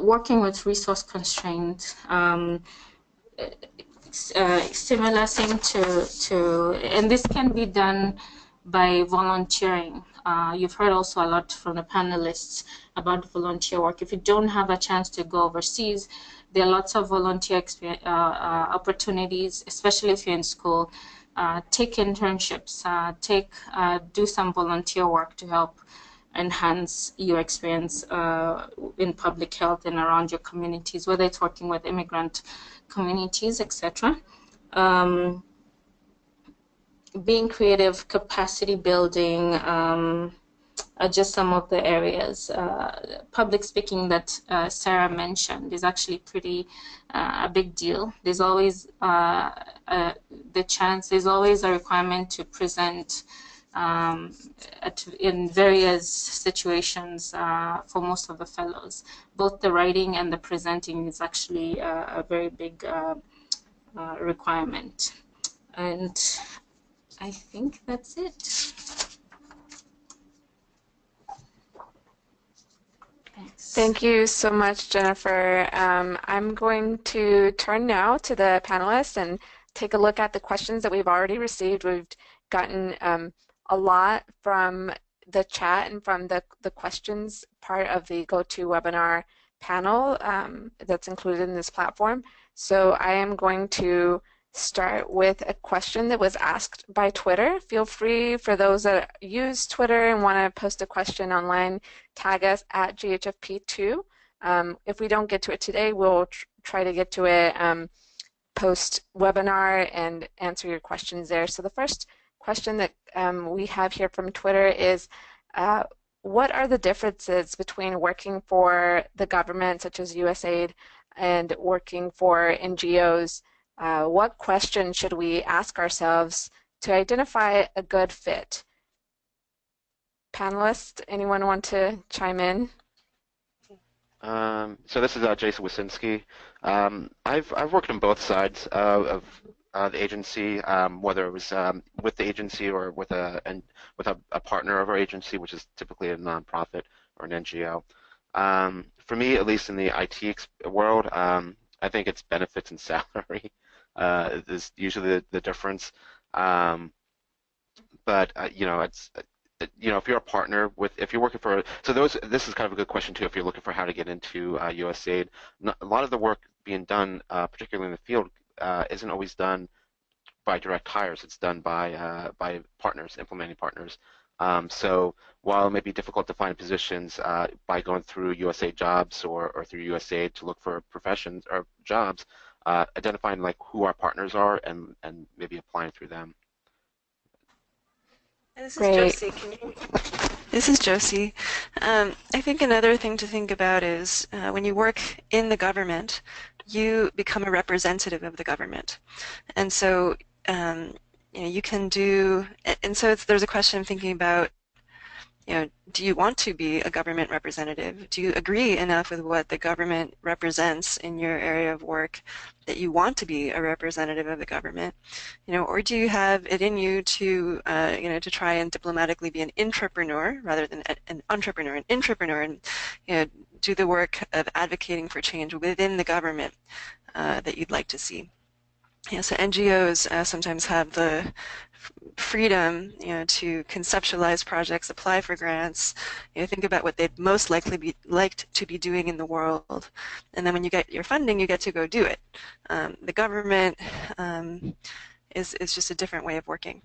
Working with resource constraints, similar thing to, and this can be done by volunteering. You've heard also a lot from the panelists about volunteer work. If you don't have a chance to go overseas, there are lots of volunteer opportunities, especially if you're in school. Take internships, do some volunteer work to help enhance your experience in public health and around your communities, whether it's working with immigrant communities, etc. Being creative, capacity building, just some of the areas. Public speaking that Sarah mentioned is actually pretty a big deal. There's always there's always a requirement to present in various situations for most of the fellows. Both the writing and the presenting is actually a very big requirement. And I think that's it. Thanks. Thank you so much, Jennifer. I'm going to turn now to the panelists and take a look at the questions that we've already received. We've gotten a lot from the chat and from the questions part of the GoToWebinar panel that's included in this platform. So I am going to start with a question that was asked by Twitter. Feel free, for those that use Twitter and want to post a question online, tag us at GHFP-II. If we don't get to it today, we'll try to get to it post-webinar and answer your questions there. So the first question that we have here from Twitter is, what are the differences between working for the government, such as USAID, and working for NGOs? What questions should we ask ourselves to identify a good fit? Panelists, anyone want to chime in? So this is Jason Wasinski. I've worked on both sides of the agency, whether it was with the agency or with a partner of our agency, which is typically a nonprofit or an NGO. For me, at least in the IT world, I think it's benefits and salary is usually the difference. But you know, it's if you're a partner with, if you're working for, this is kind of a good question too, if you're looking for how to get into USAID. A lot of the work being done, particularly in the field, isn't always done by direct hires. It's done by partners, implementing partners. So while it may be difficult to find positions by going through USAID jobs or through USAID to look for professions or jobs, identifying like who our partners are and maybe applying through them. This is Great. Josie. This is Josie. I think another thing to think about is when you work in the government, you become a representative of the government. And so you can do, and so there's a question I'm thinking about, do you want to be a government representative? Do you agree enough with what the government represents in your area of work that you want to be a representative of the government? Or do you have it in you to, to try and diplomatically be an intrapreneur rather than an entrepreneur, an intrapreneur, and do the work of advocating for change within the government that you'd like to see? So NGOs sometimes have the freedom, to conceptualize projects, apply for grants, think about what they'd most likely be liked to be doing in the world, and then when you get your funding, you get to go do it. The government is just a different way of working.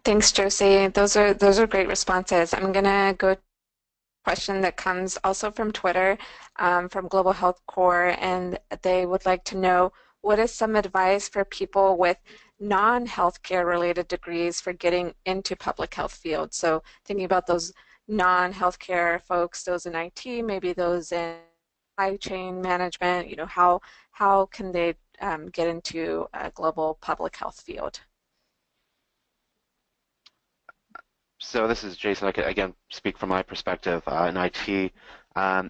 Thanks, Josie. Those are great responses. I'm gonna go to a question that comes also from Twitter, from Global Health Corps, and they would like to know, what is some advice for people with non-healthcare related degrees for getting into public health fields? So thinking about those non-healthcare folks, those in IT, maybe those in supply chain management, how can they get into a global public health field? So this is Jason. I can again speak from my perspective in IT.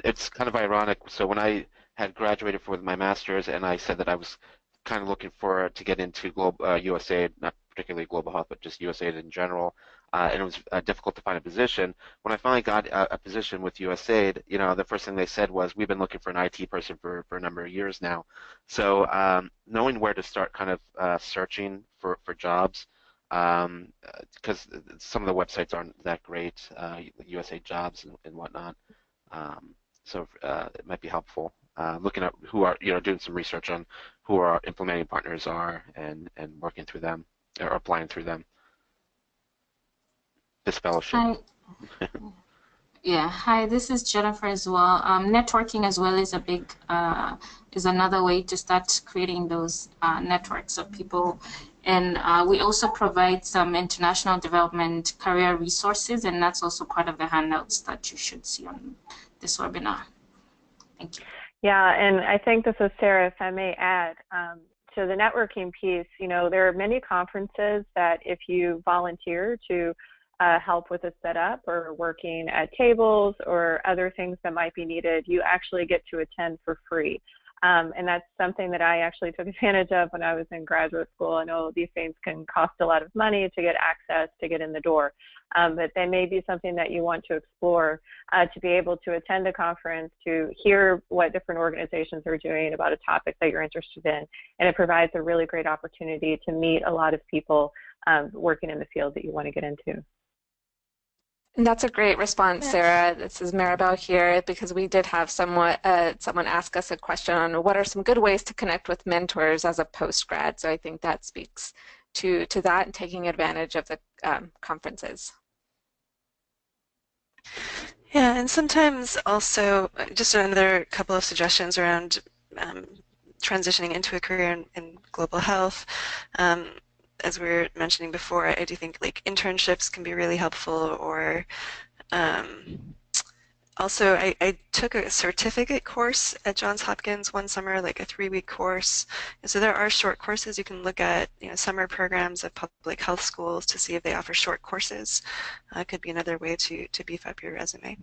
It's kind of ironic. So when I had graduated with my master's, and I said that I was kind of looking to get into USAID, not particularly global health, but just USAID in general, and it was difficult to find a position. When I finally got a position with USAID, the first thing they said was, we've been looking for an IT person for a number of years now. So knowing where to start kind of searching for jobs, because some of the websites aren't that great, USAID jobs and whatnot. So it might be helpful. Looking at who are, doing some research on who our implementing partners are and working through them or applying through them. This fellowship. Hi. Yeah, hi, this is Jennifer as well. Networking as well is is another way to start creating those networks of people. And we also provide some international development career resources, and that's also part of the handouts that you should see on this webinar. Thank you. Yeah, and I think this is Sarah, if I may add, to the networking piece, there are many conferences that if you volunteer to help with a setup or working at tables or other things that might be needed, you actually get to attend for free. And that's something that I actually took advantage of when I was in graduate school. I know these things can cost a lot of money to get access, to get in the door, but they may be something that you want to explore, to be able to attend a conference, to hear what different organizations are doing about a topic that you're interested in. And it provides a really great opportunity to meet a lot of people working in the field that you want to get into. And that's a great response, Sarah. This is Maribel here, because we did have someone ask us a question on what are some good ways to connect with mentors as a post-grad. So I think that speaks to that and taking advantage of the conferences. Yeah, and sometimes also just another couple of suggestions around transitioning into a career in global health. As we were mentioning before, I do think like internships can be really helpful, or also I took a certificate course at Johns Hopkins one summer, like a 3-week course. And so there are short courses. You can look at summer programs of public health schools to see if they offer short courses. Could be another way to beef up your resume.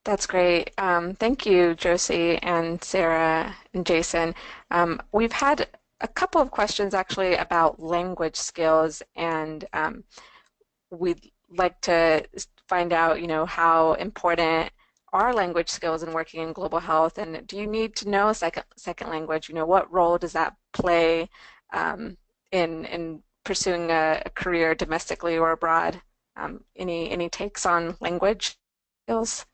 That's great. Thank you, Josie and Sarah and Jason. We've had a couple of questions actually about language skills, and we'd like to find out, how important are language skills in working in global health, and do you need to know a second language? What role does that play in pursuing a career domestically or abroad? Any takes on language skills?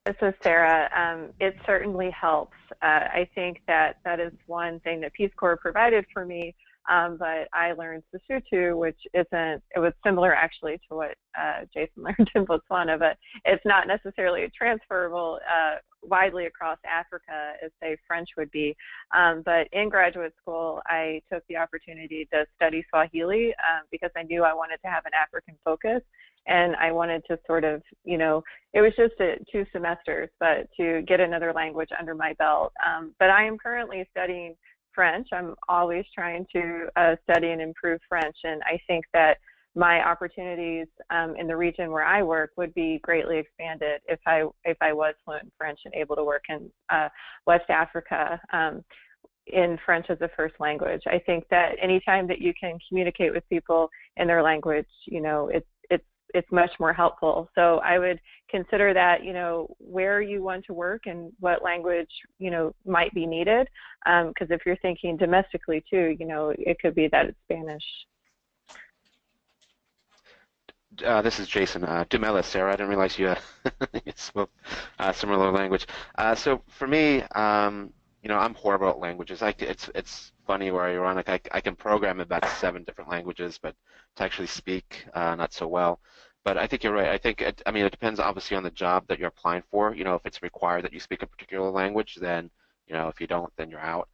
This is Sarah. It certainly helps. I think that is one thing that Peace Corps provided for me, but I learned Sesotho, which it was similar actually to what Jason learned in Botswana, but it's not necessarily transferable widely across Africa as, say, French would be. But in graduate school, I took the opportunity to study Swahili because I knew I wanted to have an African focus. And I wanted to sort of, it was just 2 semesters, but to get another language under my belt. But I am currently studying French. I'm always trying to study and improve French. And I think that my opportunities in the region where I work would be greatly expanded if I was fluent in French and able to work in West Africa in French as a first language. I think that anytime that you can communicate with people in their language, it's much more helpful. So I would consider that, where you want to work and what language, might be needed. Because if you're thinking domestically too, it could be that it's Spanish. This is Jason. Dumela, Sarah. I didn't realize you spoke similar language. So for me, I'm horrible at languages. It's funny or ironic. I can program about 7 different languages, but to actually speak, not so well. But I think you're right. I think it depends obviously on the job that you're applying for. If it's required that you speak a particular language, then if you don't, then you're out.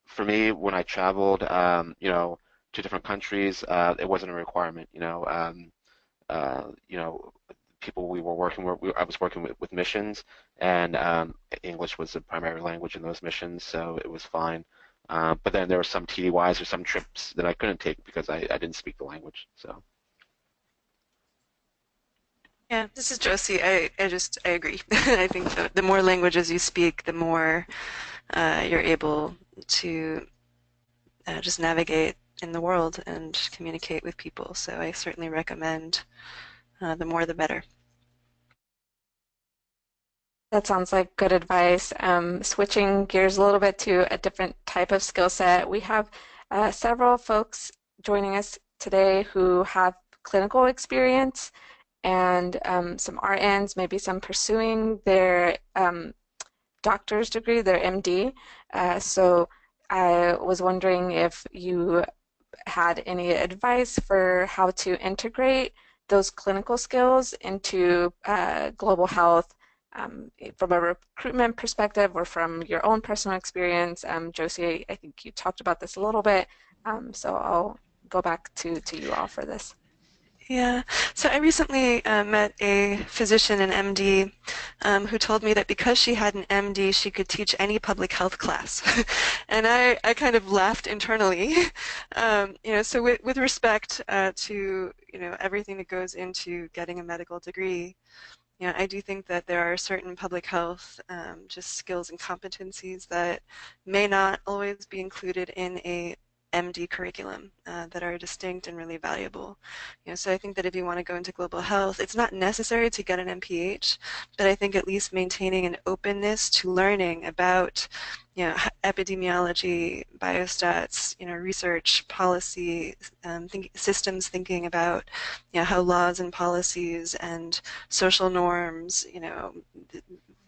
For me, when I traveled, to different countries, it wasn't a requirement. People we were working with, I was working with missions, and English was the primary language in those missions, so it was fine. But then there were some TDYs or some trips that I couldn't take because I didn't speak the language. So. Yeah, this is Josie. I agree. I think the more languages you speak, the more you're able to just navigate in the world and communicate with people. So I certainly recommend the more the better. That sounds like good advice. Switching gears a little bit to a different type of skill set, we have several folks joining us today who have clinical experience and some RNs, maybe some pursuing their doctor's degree, their MD. So I was wondering if you had any advice for how to integrate those clinical skills into global health from a recruitment perspective or from your own personal experience. Josie, I think you talked about this a little bit, so I'll go back to you all for this. Yeah, so I recently met a physician, an MD, who told me that because she had an MD, she could teach any public health class. And I kind of laughed internally. So with respect to, everything that goes into getting a medical degree, I do think that there are certain public health just skills and competencies that may not always be included in a MD curriculum that are distinct and really valuable. So I think that if you want to go into global health, it's not necessary to get an MPH, but I think at least maintaining an openness to learning about epidemiology, biostats, research, policy, systems thinking about how laws and policies and social norms,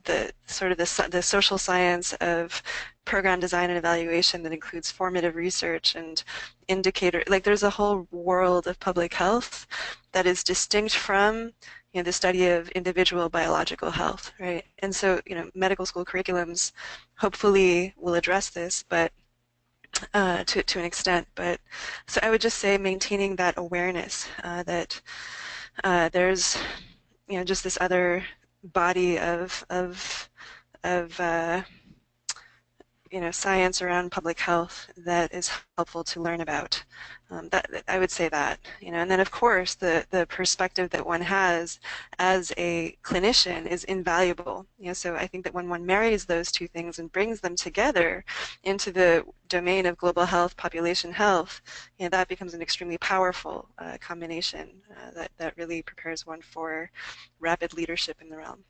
the sort of the social science of program design and evaluation that includes formative research and indicator, like there's a whole world of public health that is distinct from the study of individual biological health, right? And so medical school curriculums hopefully will address this, but to an extent. But so I would just say maintaining that awareness that there's just this other body of science around public health that is helpful to learn about. That I would say that, and then of course the perspective that one has as a clinician is invaluable. So I think that when one marries those two things and brings them together into the domain of global health, population health, that becomes an extremely powerful combination that really prepares one for rapid leadership in the realm.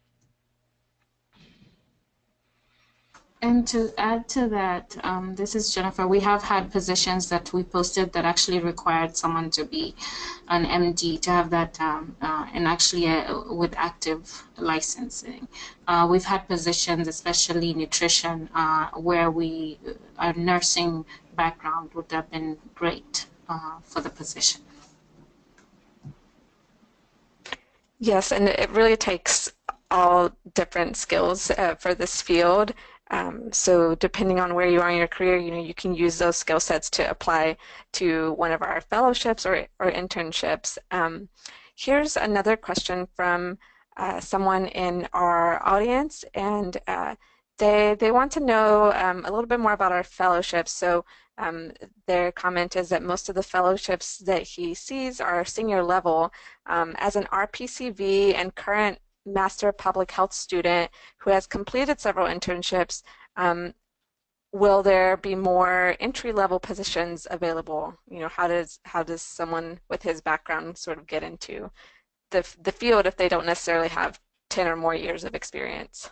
And to add to that, this is Jennifer. We have had positions that we posted that actually required someone to be an MD to have that, and actually with active licensing. We've had positions, especially nutrition, where our nursing background would have been great for the position. Yes, and it really takes all different skills for this field. So depending on where you are in your career, you can use those skill sets to apply to one of our fellowships or internships. Here's another question from someone in our audience, and they want to know a little bit more about our fellowships. So their comment is that most of the fellowships that he sees are senior level. As an RPCV and current Master of Public Health student who has completed several internships, will there be more entry-level positions available? How does someone with his background sort of get into the field if they don't necessarily have 10 or more years of experience?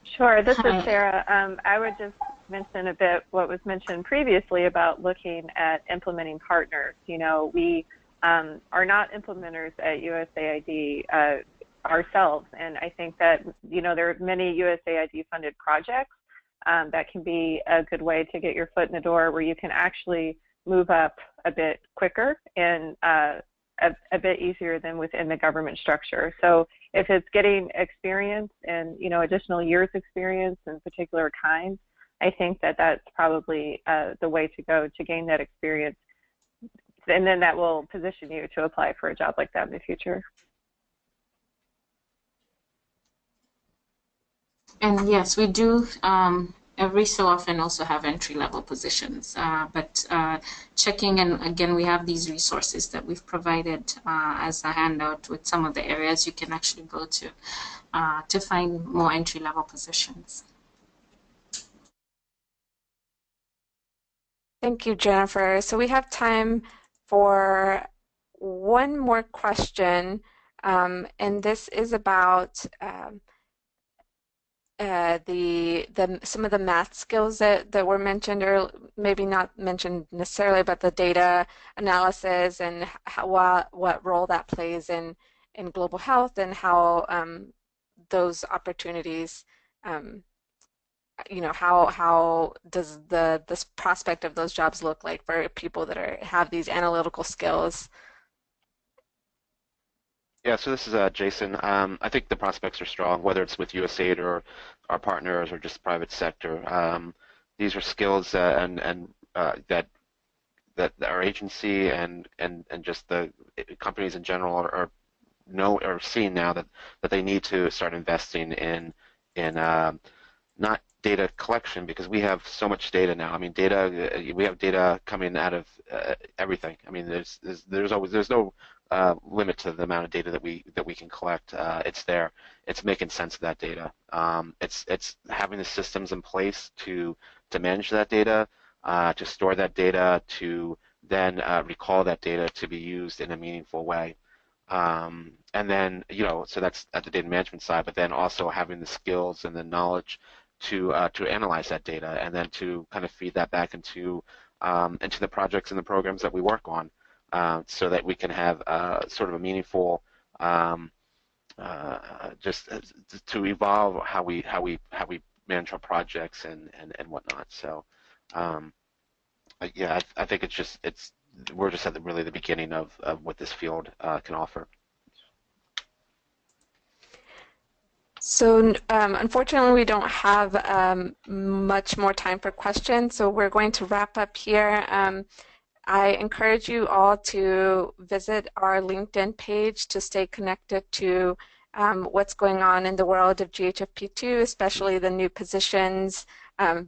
Sure, this is Sarah. I would just mention a bit what was mentioned previously about looking at implementing partners. We are not implementers at USAID ourselves, and I think that there are many USAID funded projects that can be a good way to get your foot in the door, where you can actually move up a bit quicker and a bit easier than within the government structure. So if it's getting experience and additional years experience in particular kinds, I think that that's probably the way to go to gain that experience. And then that will position you to apply for a job like that in the future. And yes, we do every so often also have entry-level positions, but checking, and again, we have these resources that we've provided as a handout with some of the areas you can actually go to find more entry-level positions. Thank you, Jennifer. So we have time for one more question, and this is about some of the math skills that were mentioned, or maybe not mentioned necessarily, but the data analysis and what role that plays in global health, and how those opportunities, how does this prospect of those jobs look like for people that have these analytical skills? Yeah, so this is Jason. I think the prospects are strong, whether it's with USAID or our partners or just private sector. These are skills that our agency and just the companies in general are seeing now that they need to start investing in not data collection, because we have so much data now. I mean, we have data coming out of everything. I mean, there's no limit to the amount of data that we can collect. It's there. It's making sense of that data. It's having the systems in place to manage that data, to store that data, to then recall that data to be used in a meaningful way. And then, so that's at the data management side, but then also having the skills and the knowledge to analyze that data and then to kind of feed that back into the projects and the programs that we work on, so that we can have sort of a meaningful just to evolve how we manage our projects and whatnot. So yeah, I think we're just at really the beginning of what this field can offer. So unfortunately, we don't have much more time for questions, so we're going to wrap up here. I encourage you all to visit our LinkedIn page to stay connected to what's going on in the world of GHFP-II, especially the new positions,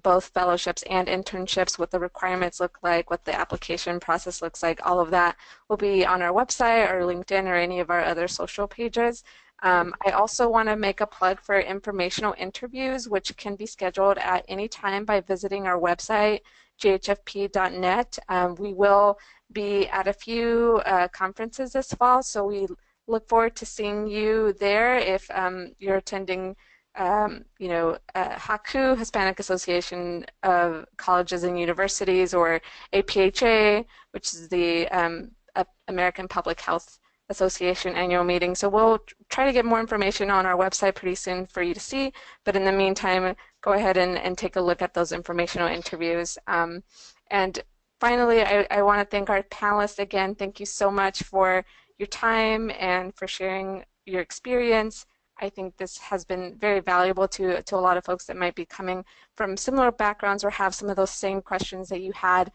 both fellowships and internships, what the requirements look like, what the application process looks like. All of that will be on our website or LinkedIn or any of our other social pages. I also want to make a plug for informational interviews, which can be scheduled at any time by visiting our website, GHFP.net. We will be at a few conferences this fall, so we look forward to seeing you there if you're attending HACU, Hispanic Association of Colleges and Universities, or APHA, which is the American Public Health Association annual meeting. So we'll try to get more information on our website pretty soon for you to see, but in the meantime, go ahead and take a look at those informational interviews. And finally, I want to thank our panelists again. Thank you so much for your time and for sharing your experience. I think this has been very valuable to a lot of folks that might be coming from similar backgrounds or have some of those same questions that you had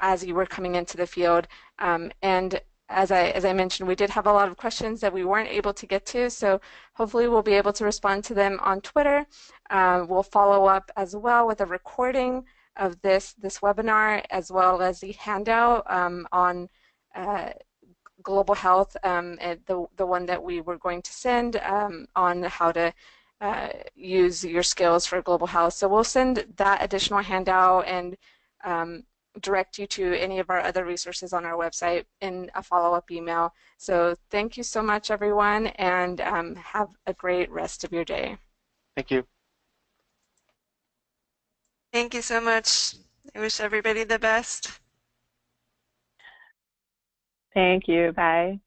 as you were coming into the field. And as I mentioned, we did have a lot of questions that we weren't able to get to, so hopefully we'll be able to respond to them on Twitter. We'll follow up as well with a recording of this webinar, as well as the handout on global health, the one that we were going to send on how to use your skills for global health. So we'll send that additional handout and direct you to any of our other resources on our website in a follow-up email. So thank you so much, everyone, and have a great rest of your day. Thank you. Thank you so much. I wish everybody the best. Thank you. Bye.